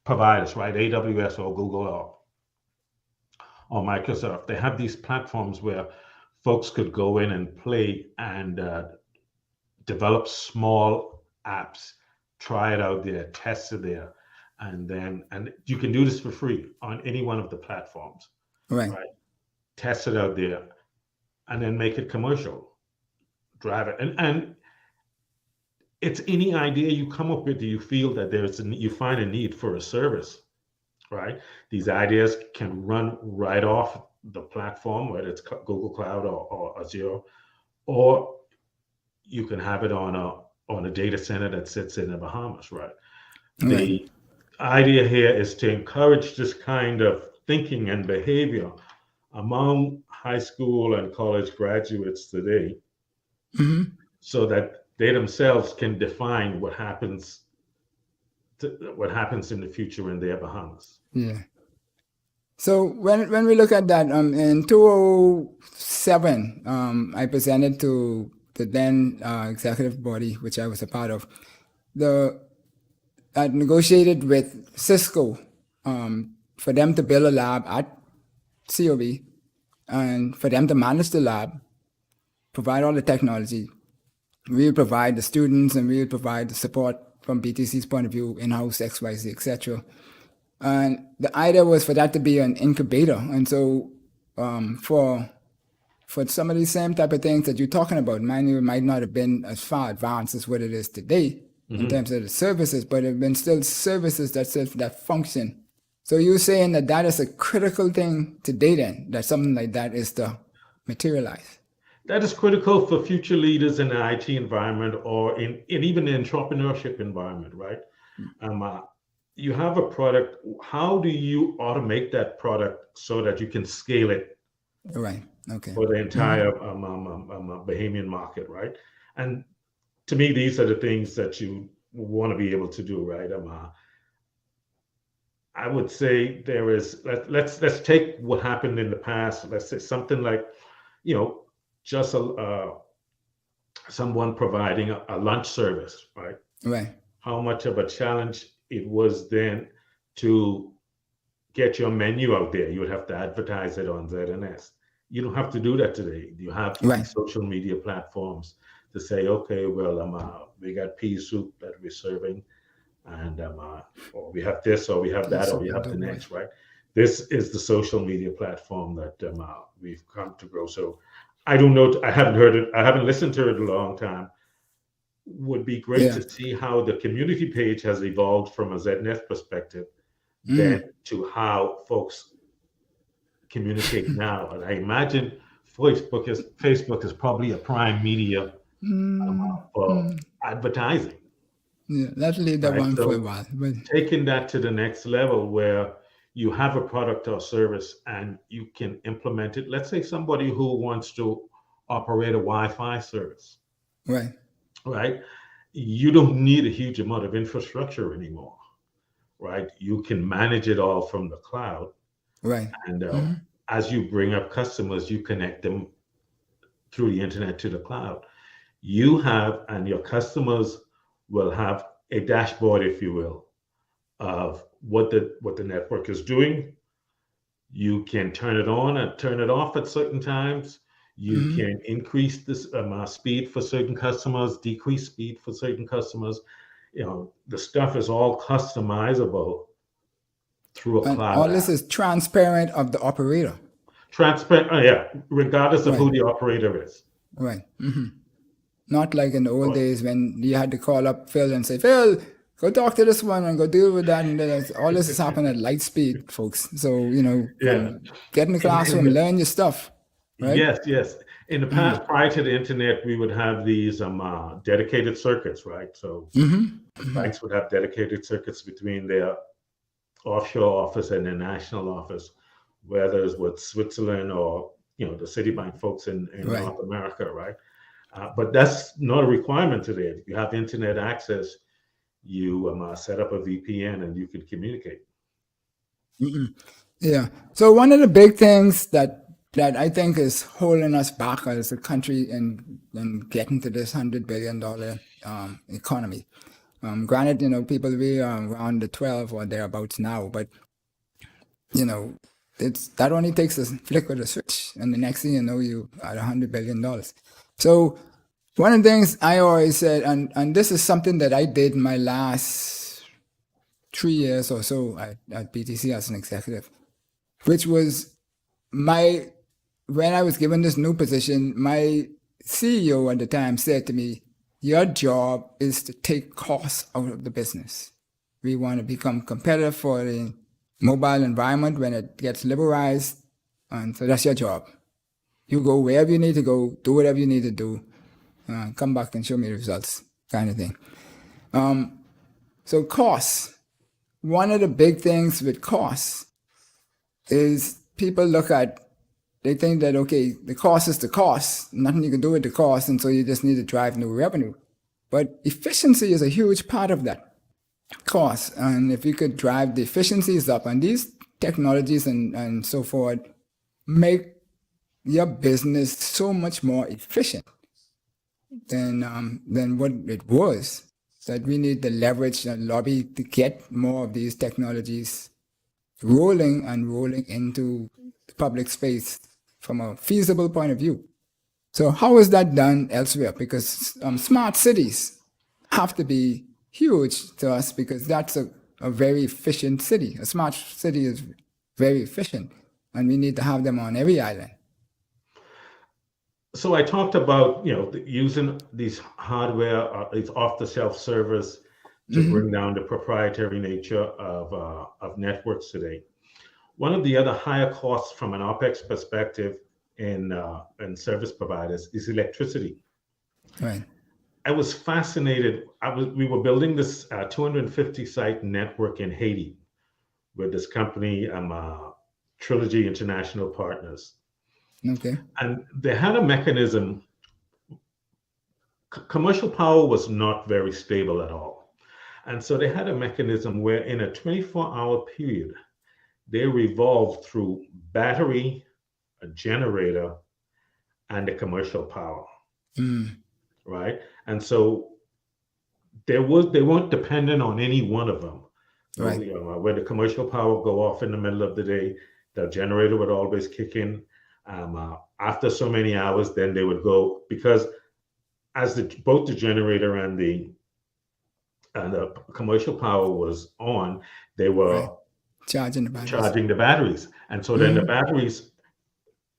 providers, right? AWS or Google or Microsoft, they have these platforms where folks could go in and play and develop small apps, try it out there, test it there, and you can do this for free on any one of the platforms. Right? Test it out there, and then make it commercial, drive it, and it's any idea you come up with. Do you feel that you find a need for a service, right? These ideas can run right off the platform, whether it's Google Cloud or Azure, or you can have it on a data center that sits in the Bahamas, right? The idea here is to encourage this kind of thinking and behavior among high school and college graduates today, so that they themselves can define what happens in the future in their Bahamas. Yeah. So when we look at that, in 2007, I presented to the then executive body, which I was a part of. I negotiated with Cisco for them to build a lab at COB and for them to manage the lab, provide all the technology. We would provide the students and we would provide the support from BTC's point of view, in-house, XYZ, etc. And the idea was for that to be an incubator. And so for some of these same type of things that you're talking about, might not have been as far advanced as what it is today in terms of the services, but it have been still services that function. So you're saying that is a critical thing today then, that something like that is to materialize. That is critical for future leaders in the IT environment or in even the entrepreneurship environment, right? You have a product. How do you automate that product so that you can scale it? Right. Okay. For the entire Bahamian market, right? And to me, these are the things that you want to be able to do, right? I would say there is. Let's take what happened in the past. Let's say something like, just someone providing a lunch service, right? Right. How much of a challenge it was then to get your menu out there. You would have to advertise it on ZNS. You don't have to do that today. You have social media platforms to say, okay, well, we got pea soup that we're serving, and or we have this, or we have that, or we have the next, right? This is the social media platform that we've come to grow. So I don't know. I haven't heard it. I haven't listened to it in a long time. Would be great Yeah. to see how the community page has evolved from a ZNet perspective, then Mm. to how folks communicate now. And I imagine Facebook is probably a prime media Mm. for Mm. advertising, Yeah, that'll leave that right? one for a So while. But taking that to the next level where you have a product or service and you can implement it. Let's say somebody who wants to operate a Wi-Fi service, right, right? You don't need a huge amount of infrastructure anymore, right? You can manage it all from the cloud. right. And Hmm. as you bring up customers, you connect them through the internet to the cloud. You have, and your customers will have a dashboard, if you will, of what the network is doing. You can turn it on and turn it off at certain times. You Hmm. can increase this speed for certain customers, decrease speed for certain customers. The stuff is all customizable through a And cloud all this app. is transparent of the operator. Transparent, yeah, regardless of Right, who the operator is. right. Hmm. Not like in the old Right. days when you had to call up Phil and say, Phil, go talk to this one and go deal with that. And then all this is happening at light speed, folks. So, Yeah. get in the In classroom, the, learn your stuff, right? yes, yes. In the past, prior to the internet, we would have these dedicated circuits, right? So banks would have dedicated circuits between their offshore office and their national office, whether it's with Switzerland or the Citibank folks in Right. North America, right? But that's not a requirement today. If you have internet access, you set up a VPN and you can communicate. Yeah. So one of the big things that I think is holding us back as a country in getting to this $100 billion economy. Granted, people we are around the 12 or thereabouts now, but it's that only takes a flick of the switch, and the next thing you know, you are $100 billion. So one of the things I always said, and this is something that I did in my last 3 years or so at BTC as an executive, which was when I was given this new position, my CEO at the time said to me, your job is to take costs out of the business. We want to become competitive for the mobile environment when it gets liberalized. And so that's your job. You go wherever you need to go, do whatever you need to do, come back and show me the results, kind of thing. So costs. One of the big things with costs is people they think that, okay, the cost is the cost, nothing you can do with the cost, and so you just need to drive new revenue. But efficiency is a huge part of that cost. And if you could drive the efficiencies up, and these technologies and so forth make your business so much more efficient than what it was, that we need the leverage and lobby to get more of these technologies rolling into the public space from a feasible point of view. So how is that done elsewhere? Because smart cities have to be huge to us, because that's a very efficient city. A smart city is very efficient, and we need to have them on every island. So I talked about using these hardware, these off-the-shelf servers to bring down the proprietary nature of networks today. One of the other higher costs from an OpEx perspective in service providers is electricity. Right. I was fascinated. We were building this 250 site network in Haiti with this company, Trilogy International Partners. Okay. And they had a mechanism. Commercial power was not very stable at all. And so they had a mechanism where in a 24-hour period, they revolved through battery, a generator, and the commercial power. Right? And so they weren't dependent on any one of them. So, Right. When the commercial power would go off in the middle of the day, the generator would always kick in. After so many hours, then they would go, because as both the generator and the commercial power was on, they were Right. Charging the batteries. charging the batteries. And so then the batteries,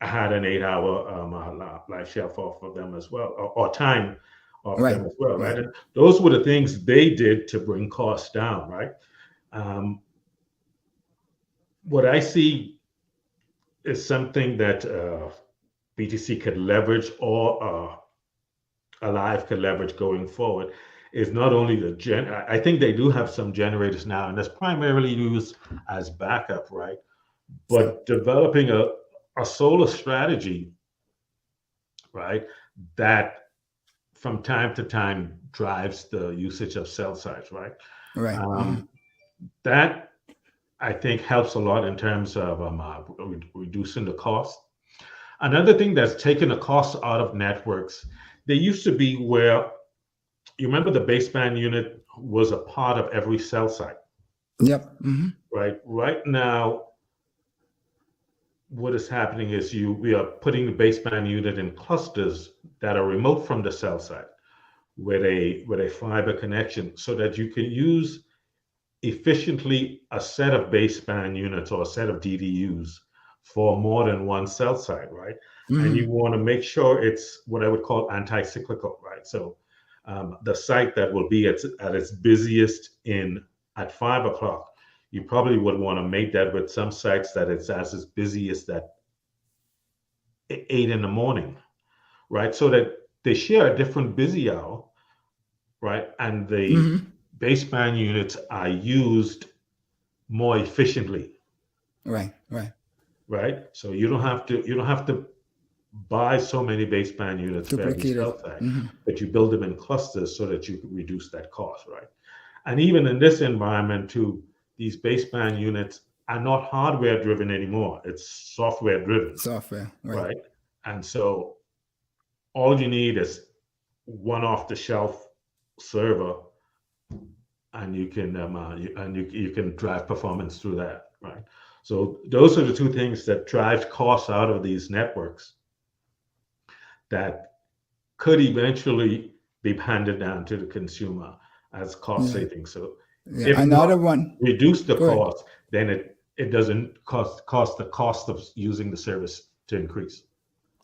had an 8-hour life shelf off of them as well, or time off Right. them as well, right? Right. And those were the things they did to bring costs down, right? What I see is something that BTC could leverage, or Alive could leverage going forward, is not only I think they do have some generators now, and that's primarily used as backup, right? But developing a solar strategy, right, that from time to time drives the usage of cell sites, right? Right. That I think helps a lot in terms of reducing the cost. Another thing that's taken the cost out of networks, they used to be where, you remember the baseband unit was a part of every cell site. Yep. Right. Right now, what is happening is we are putting the baseband unit in clusters that are remote from the cell site with a fiber connection, so that you can use efficiently a set of baseband units or a set of DDUs for more than one cell site, right? And you want to make sure it's what I would call anti-cyclical, right? So the site that will be at its busiest at 5 o'clock, you probably would want to make that with some sites that it's as its busiest at 8 in the morning, right? So that they share a different busy hour, right? And the baseband units are used more efficiently. Right. Right. So you don't have to buy so many baseband units for every cell site, but you build them in clusters so that you can reduce that cost, right? And even in this environment too, these baseband units are not hardware driven anymore. It's software driven. Right? And so all you need is one off the shelf server, and you can you can drive performance through that, right? So those are the two things that drive costs out of these networks that could eventually be handed down to the consumer as cost savings. So if Another one, reduce the cost, then it doesn't cause the cost of using the service to increase.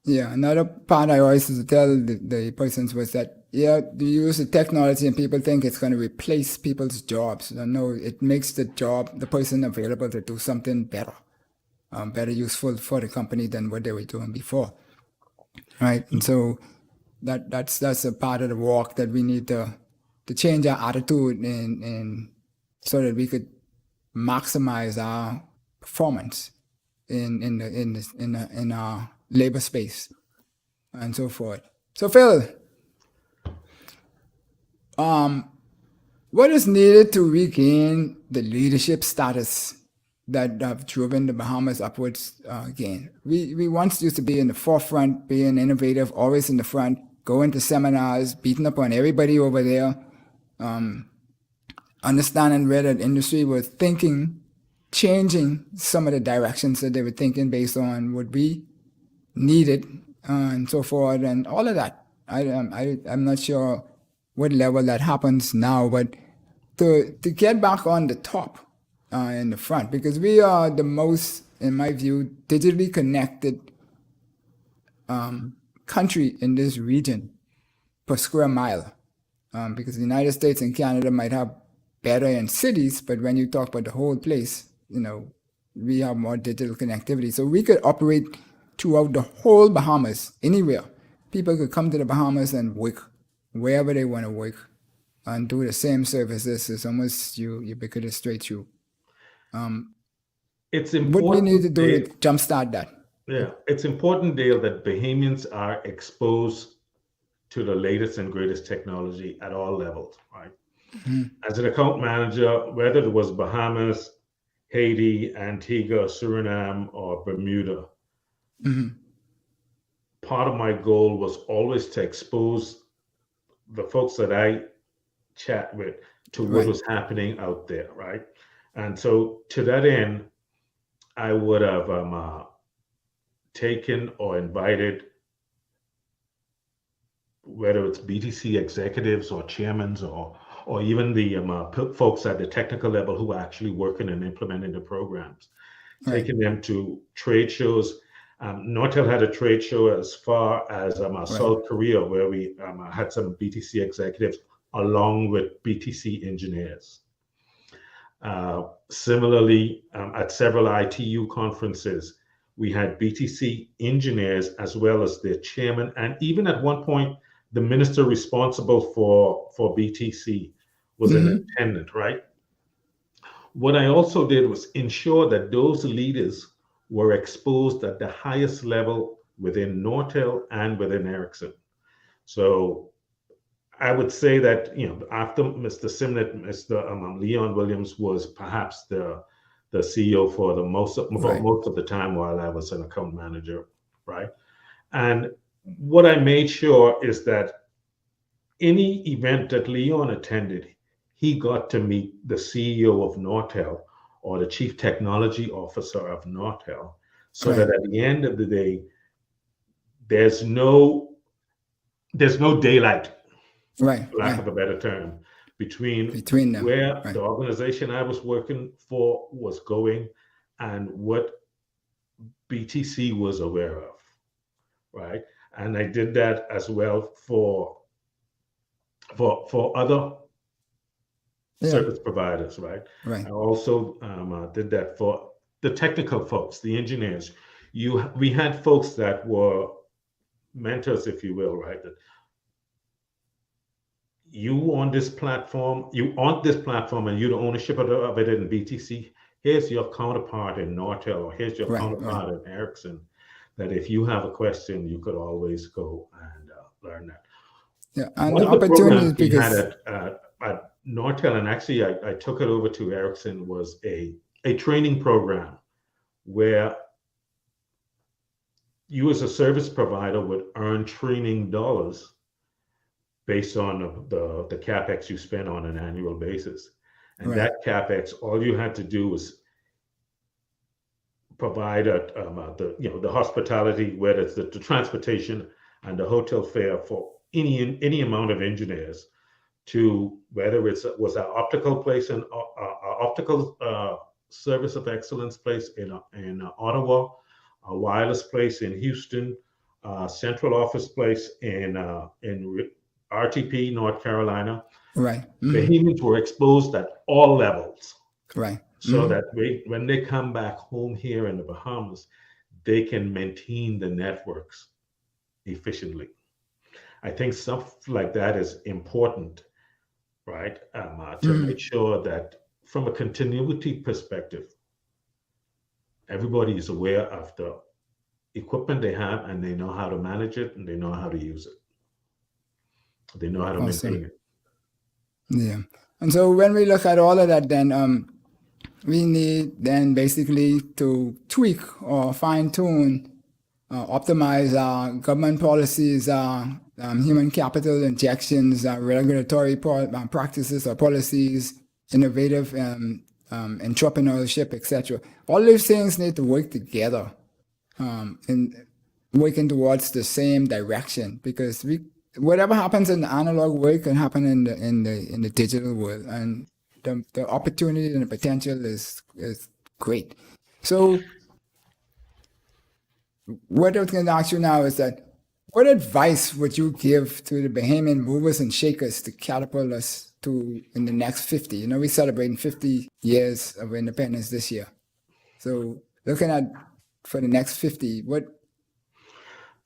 Yeah, another part I always used to tell the persons was that, you use the technology and people think it's going to replace people's jobs. No, it makes the person available to do something better, better useful for the company than what they were doing before. Right? And so that's a part of the work that we need to change our attitude and so that we could maximize our performance in our labor space and so forth. So Phil, what is needed to regain the leadership status that have driven the Bahamas upwards again? We once used to be in the forefront, being innovative, always in the front, going to seminars, beating up on everybody over there, understanding where that industry was thinking, changing some of the directions that they were thinking based on what we needed and so forth, and all of that. I'm not sure what level that happens now, but to get back on the top in the front, because we are the most, in my view, digitally connected country in this region per square mile, because the United States and Canada might have better in cities, but when you talk about the whole place, we have more digital connectivity. So we could operate throughout the whole Bahamas, anywhere. People could come to the Bahamas and work wherever they want to work and do the same services. It's almost ubiquitous straight through. It's important. What we need to do to jumpstart that. Yeah, it's important, Dale, that Bahamians are exposed to the latest and greatest technology at all levels, right? As an account manager, whether it was Bahamas, Haiti, Antigua, Suriname, or Bermuda, part of my goal was always to expose the folks that I chat with to what was happening out there, right? And so to that end, I would have taken or invited, whether it's BTC executives or chairmans or even the folks at the technical level who are actually working and implementing the programs, taking them to trade shows. Nortel had a trade show as far as South Korea, where we had some BTC executives along with BTC engineers. Similarly, at several ITU conferences, we had BTC engineers as well as their chairman, and even at one point, the minister responsible for BTC was an attendant, right? What I also did was ensure that those leaders were exposed at the highest level within Nortel and within Ericsson. So I would say that, after Mr. Simnett, Mr. Leon Williams was perhaps the CEO for the most of the time while I was an account manager, right? And what I made sure is that any event that Leon attended, he got to meet the CEO of Nortel or the chief technology officer of Nortel, so that at the end of the day, there's no daylight, for lack of a better term, between them, where the organization I was working for was going and what BTC was aware of, right? And I did that as well for other service providers, right? I also did that for the technical folks, the engineers. We had folks that were mentors, if you will, right? That you on this platform, and you the ownership of it in BTC. Here's your counterpart in Nortel, or here's your counterpart in Ericsson. That if you have a question, you could always go and learn that. Yeah, and one the of the opportunities programs we because had at Nortel, and actually I took it over to Ericsson, was a training program where you as a service provider would earn training dollars based on the CapEx you spend on an annual basis. And that CapEx, all you had to do was provide the hospitality, whether it's the transportation and the hotel fare for any amount of engineers, to whether was an optical place in optical service of excellence place in Ottawa, a wireless place in Houston, central office place in RTP, North Carolina. Bahamians were exposed at all levels. So that when they come back home here in the Bahamas, they can maintain the networks efficiently. I think stuff like that is important, right? To make sure that from a continuity perspective, everybody is aware of the equipment they have, and they know how to manage it, and they know how to use it. They know how to maintain it. Yeah. And so when we look at all of that, then we need then basically to tweak or fine-tune, optimize our government policies, human capital injections, regulatory practices or policies, innovative entrepreneurship, etc. All these things need to work together in working towards the same direction, because whatever happens in the analog world can happen in the digital world, and the opportunity and the potential is great. So what I was going to ask you now is that, what advice would you give to the Bahamian movers and shakers to catapult us to in the next 50? We're celebrating 50 years of independence this year. So looking at for the next 50, what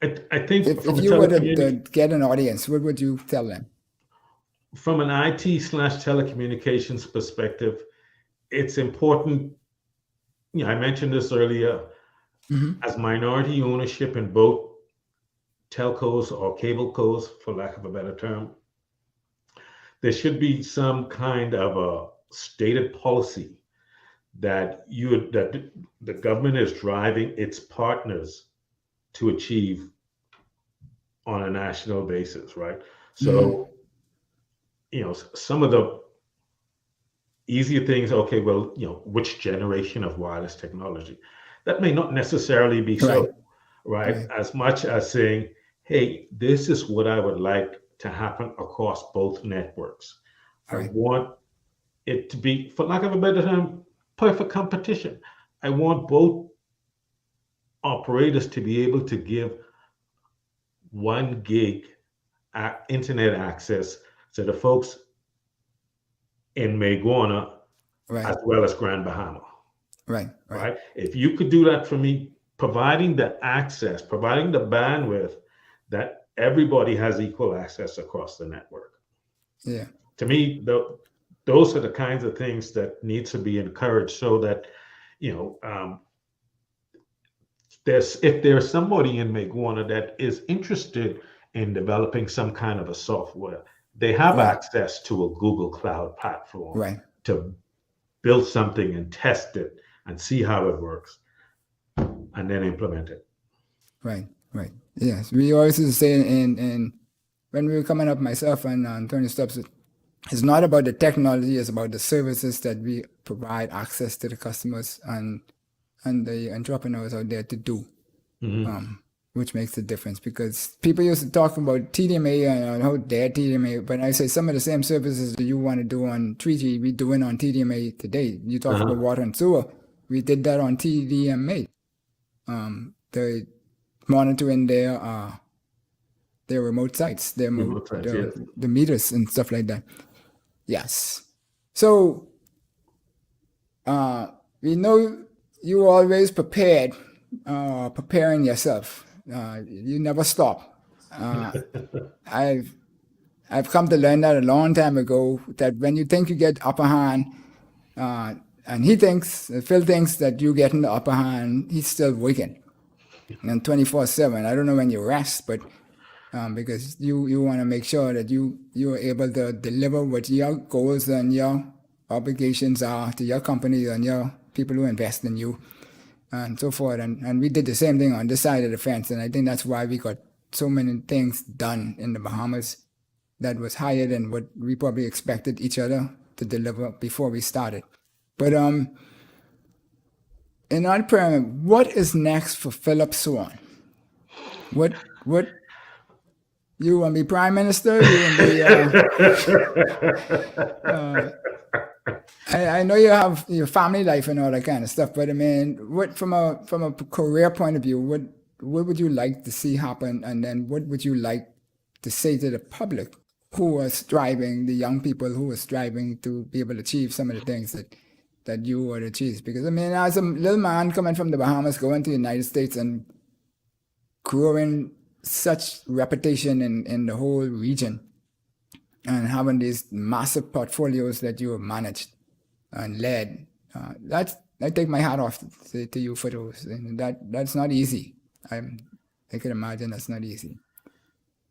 I think if you were to get an audience, what would you tell them? From an IT/telecommunications perspective, it's important. I mentioned this earlier. As minority ownership in both telcos or cable cos, for lack of a better term, there should be some kind of a stated policy that the government is driving its partners to achieve on a national basis, right? So, some of the easier things, okay, well, which generation of wireless technology? That may not necessarily be so, right? As much as saying, hey, this is what I would like to happen across both networks. I want it to be, for lack of a better term, perfect competition. I want both operators to be able to give 1 gig internet access to the folks in Maguana Right. as well as Grand Bahama. Right. Right? If you could do that for me, providing the access, providing the bandwidth that everybody has equal access across the network. Yeah. To me, those are the kinds of things that need to be encouraged, so that, if there's somebody in Maguana that is interested in developing some kind of a software, they have Right. access to a Google Cloud platform Right. to build something and test it and see how it works and then implement it. Right. Yes, we always used to say in when we were coming up, myself and Tony Stubbs, it's not about the technology; it's about the services that we provide access to the customers and the entrepreneurs out there to do, which makes the difference. Because people used to talk about TDMA and how their TDMA, but I say some of the same services that you want to do on 3G, we doing on TDMA today. You talk about water and sewer, we did that on TDMA. The monitoring their remote sites, the meters and stuff like that. Yes. So we know you always preparing yourself. You never stop. I've come to learn that a long time ago, that when you think you get upper hand, and Phil thinks that you getting the upper hand, he's still working. And 24/7. I don't know when you rest, but because you want to make sure that you are able to deliver what your goals and your obligations are to your company and your people who invest in you, and so forth. And we did the same thing on this side of the fence, and I think that's why we got so many things done in the Bahamas that was higher than what we probably expected each other to deliver before we started. But in our pyramid, what is next for Phillip Swann? What you want to be prime minister? You want to be? I know you have your family life and all that kind of stuff, but I mean, what from a career point of view, what would you like to see happen, and then what would you like to say to the public who are striving, the young people who are striving to be able to achieve some of the things that you would achieve? Because I mean, as a little man coming from the Bahamas, going to the United States and growing such reputation in the whole region, and having these massive portfolios that you have managed and led, I take my hat off to you for those. And that's not easy. I can imagine that's not easy.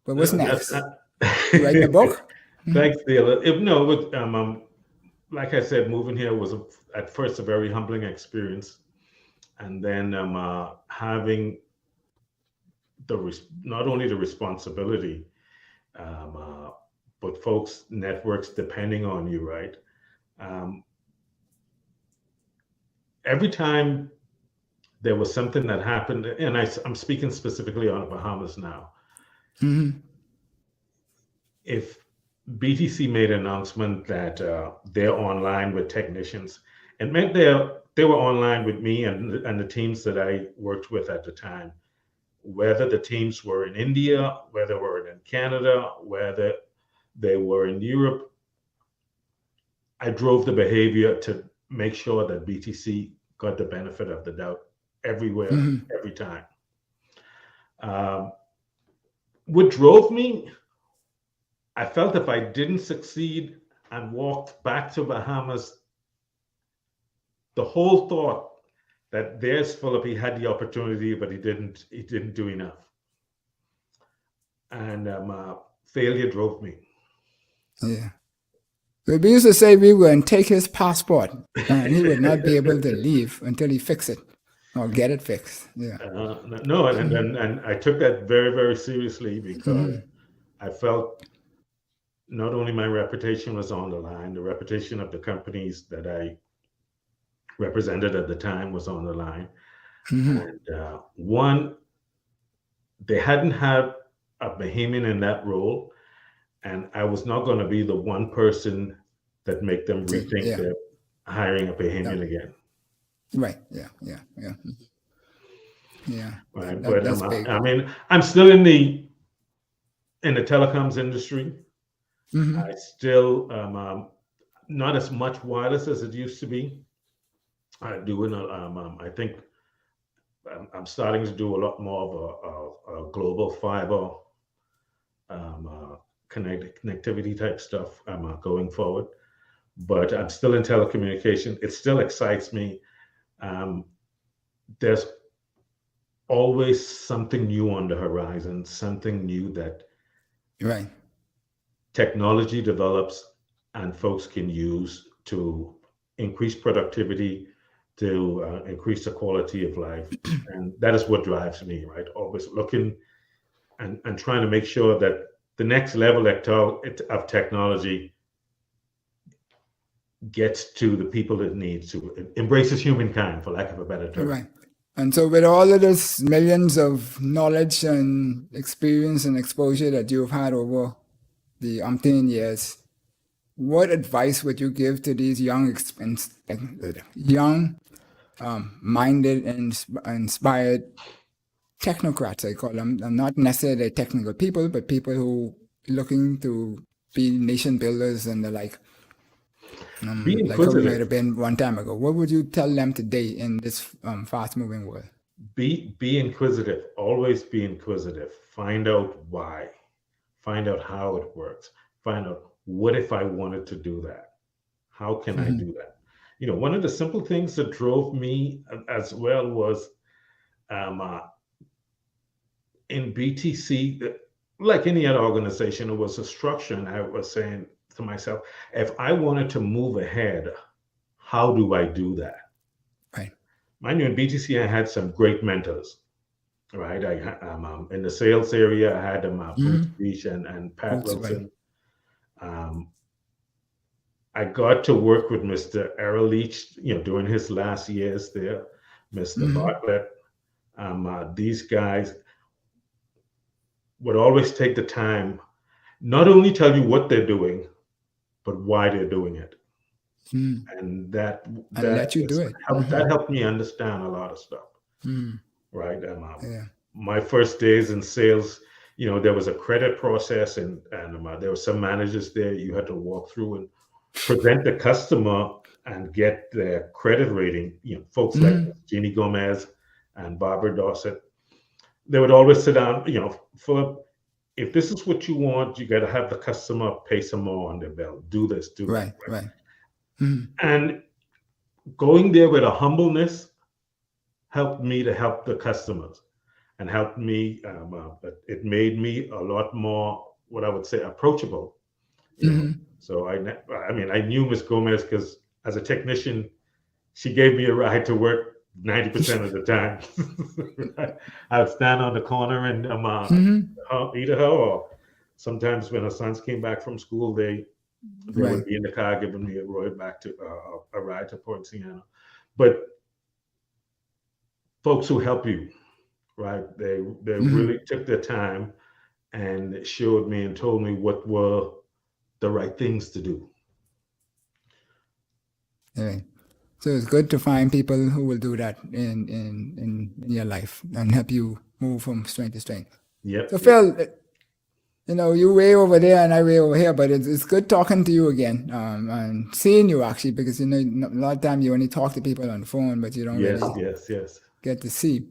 But what's next? You writing a book? Thanks, Dale. Like I said, moving here was at first a very humbling experience, and then having not only the responsibility, but folks, networks depending on you, right? Every time there was something that happened, and I'm speaking specifically on the Bahamas now. If BTC made an announcement that they're online with technicians, it meant they were online with me and the teams that I worked with at the time. Whether the teams were in India, whether they were in Canada, whether they were in Europe, I drove the behavior to make sure that BTC got the benefit of the doubt everywhere, every time. What drove me, I felt if I didn't succeed and walked back to Bahamas, the whole thought that there's Phillip, he had the opportunity, but he didn't do enough. And failure drove me. Yeah. We used to say we were going to take his passport, and he would not be able to leave until he fix it or get it fixed. Yeah. No, and I took that very, very seriously, because I felt not only my reputation was on the line, the reputation of the companies that I represented at the time was on the line. And one, they hadn't had a Bahamian in that role, and I was not going to be the one person that make them rethink their hiring a Bahamian again. Right. Yeah. Yeah, right? But that's big. I mean, I'm still in the telecoms industry. I still not as much wireless as it used to be. I do I think I'm starting to do a lot more of a global fiber connectivity type stuff going forward. But I'm still in telecommunication. It still excites me. Um, there's always something new on the horizon, something new that Right. technology develops and folks can use to increase productivity, to increase the quality of life. And that is what drives me, right? Always looking and trying to make sure that the next level of technology gets to the people it needs to. It embraces humankind, for lack of a better term. Right. And so, with all of this millions of knowledge and experience and exposure that you've had over the umpteen years, what advice would you give to these minded and inspired technocrats? I call them. Not necessarily technical people, but people who looking to be nation builders and the like. Be Like how we might inquisitive. have been one time ago. What would you tell them today in this fast-moving world? Be inquisitive. Always be inquisitive. Find out why. Find out how it works. Find out, what if I wanted to do that? How can I do that? You know, one of the simple things that drove me as well was in BTC, like any other organization, it was a structure. And I was saying to myself, if I wanted to move ahead, how do I do that? Right. Mind you, in BTC, I had some great mentors, right? In the sales area, I had Bruce Beach and Pat Bruce, Wilson. I got to work with Mr. Errol Leach, you know, during his last years there, Mr. Bartlett. These guys would always take the time, not only tell you what they're doing, but why they're doing it. And that let you do it. That helped me understand a lot of stuff. Right. Yeah. My first days in sales, you know, there was a credit process, and there were some managers there you had to walk through and present the customer and get their credit rating. You know, folks like Jeannie Gomez and Barbara Dossett, they would always sit down, you know, Phillip, if this is what you want, you got to have the customer pay some more on their bill. Do this, do that. Right. And going there with a humbleness helped me to help the customers, and helped me. It made me a lot more, what I would say, approachable. You know? So I mean, I knew Miss Gomez because as a technician, she gave me a ride to work 90% of the time. I would stand on the corner and either her, or sometimes when her sons came back from school, they would be in the car giving me a ride back to a ride to Port Sienna. But folks who help you, right? They really took their time and showed me and told me what were the right things to do. Right. So it's good to find people who will do that in your life and help you move from strength to strength. Yep. So Phil, you know, you way over there and I way over here, but it's good talking to you again and seeing you actually, because you know a lot of time you only talk to people on the phone, but you don't really get to see.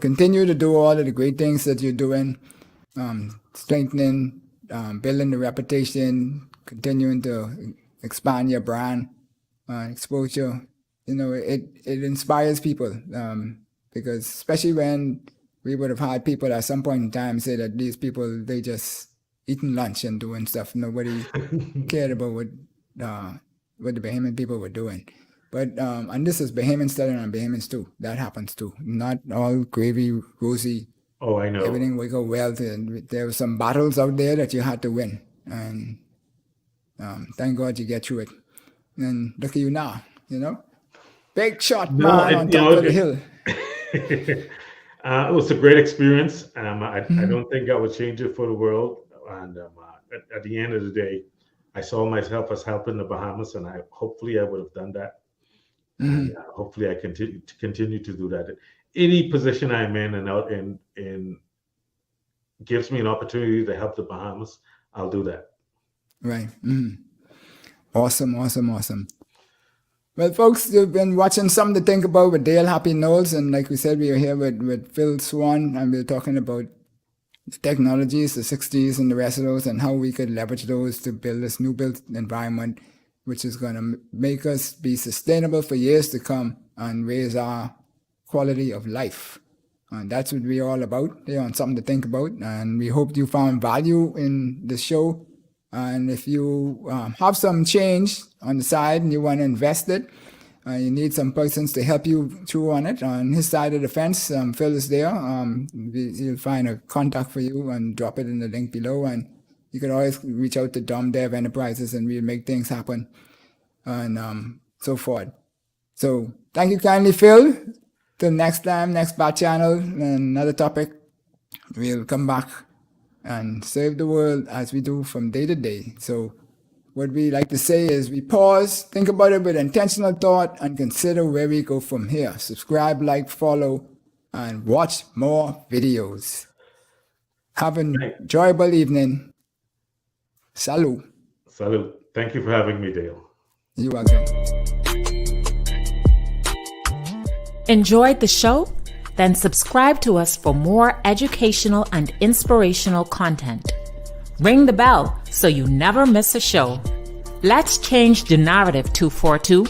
Continue to do all of the great things that you're doing, strengthening, building the reputation, continuing to expand your brand, exposure. You know, it inspires people because especially when we would have had people at some point in time say that these people, they just eating lunch and doing stuff. Nobody cared about what the Bahamian people were doing. But and this is Bahamians telling on Bahamians too. That happens too. Not all gravy, rosy. Oh, I know. Everything will go well. There were some battles out there that you had to win. And thank God you get through it. And look at you now, you know. Big shot man on top of the hill. It was a great experience. I don't think I would change it for the world. And at the end of the day, I saw myself as helping the Bahamas, and hopefully I would have done that. And hopefully I continue to do that. any position I'm in and out in gives me an opportunity to help the Bahamas, I'll do that. Right. Awesome. Well, folks, you've been watching Something to Think About with Dale Happy Knowles, and like we said, we are here with Phil Swann, and we're talking about the technologies, the 60s and the rest of those, and how we could leverage those to build this new built environment, which is going to make us be sustainable for years to come and raise our quality of life. And that's what we're all about here on Something to Think About. And we hope you found value in the show. And if you have some change on the side and you want to invest it, you need some persons to help you through on it. On his side of the fence, Phil is there. He'll find a contact for you and drop it in the link below. And you can always reach out to Dom Dev Enterprises and we'll make things happen and so forth. So thank you kindly, Phil. Till next time, next Bat Channel, another topic. We'll come back and save the world as we do from day to day. So what we like to say is we pause, think about it with intentional thought, and consider where we go from here. Subscribe, like, follow, and watch more videos. Have an enjoyable evening. Salut. Salut. Thank you for having me, Dale. You're welcome. Enjoyed the show? Then subscribe to us for more educational and inspirational content. Ring the bell so you never miss a show. Let's change the narrative 242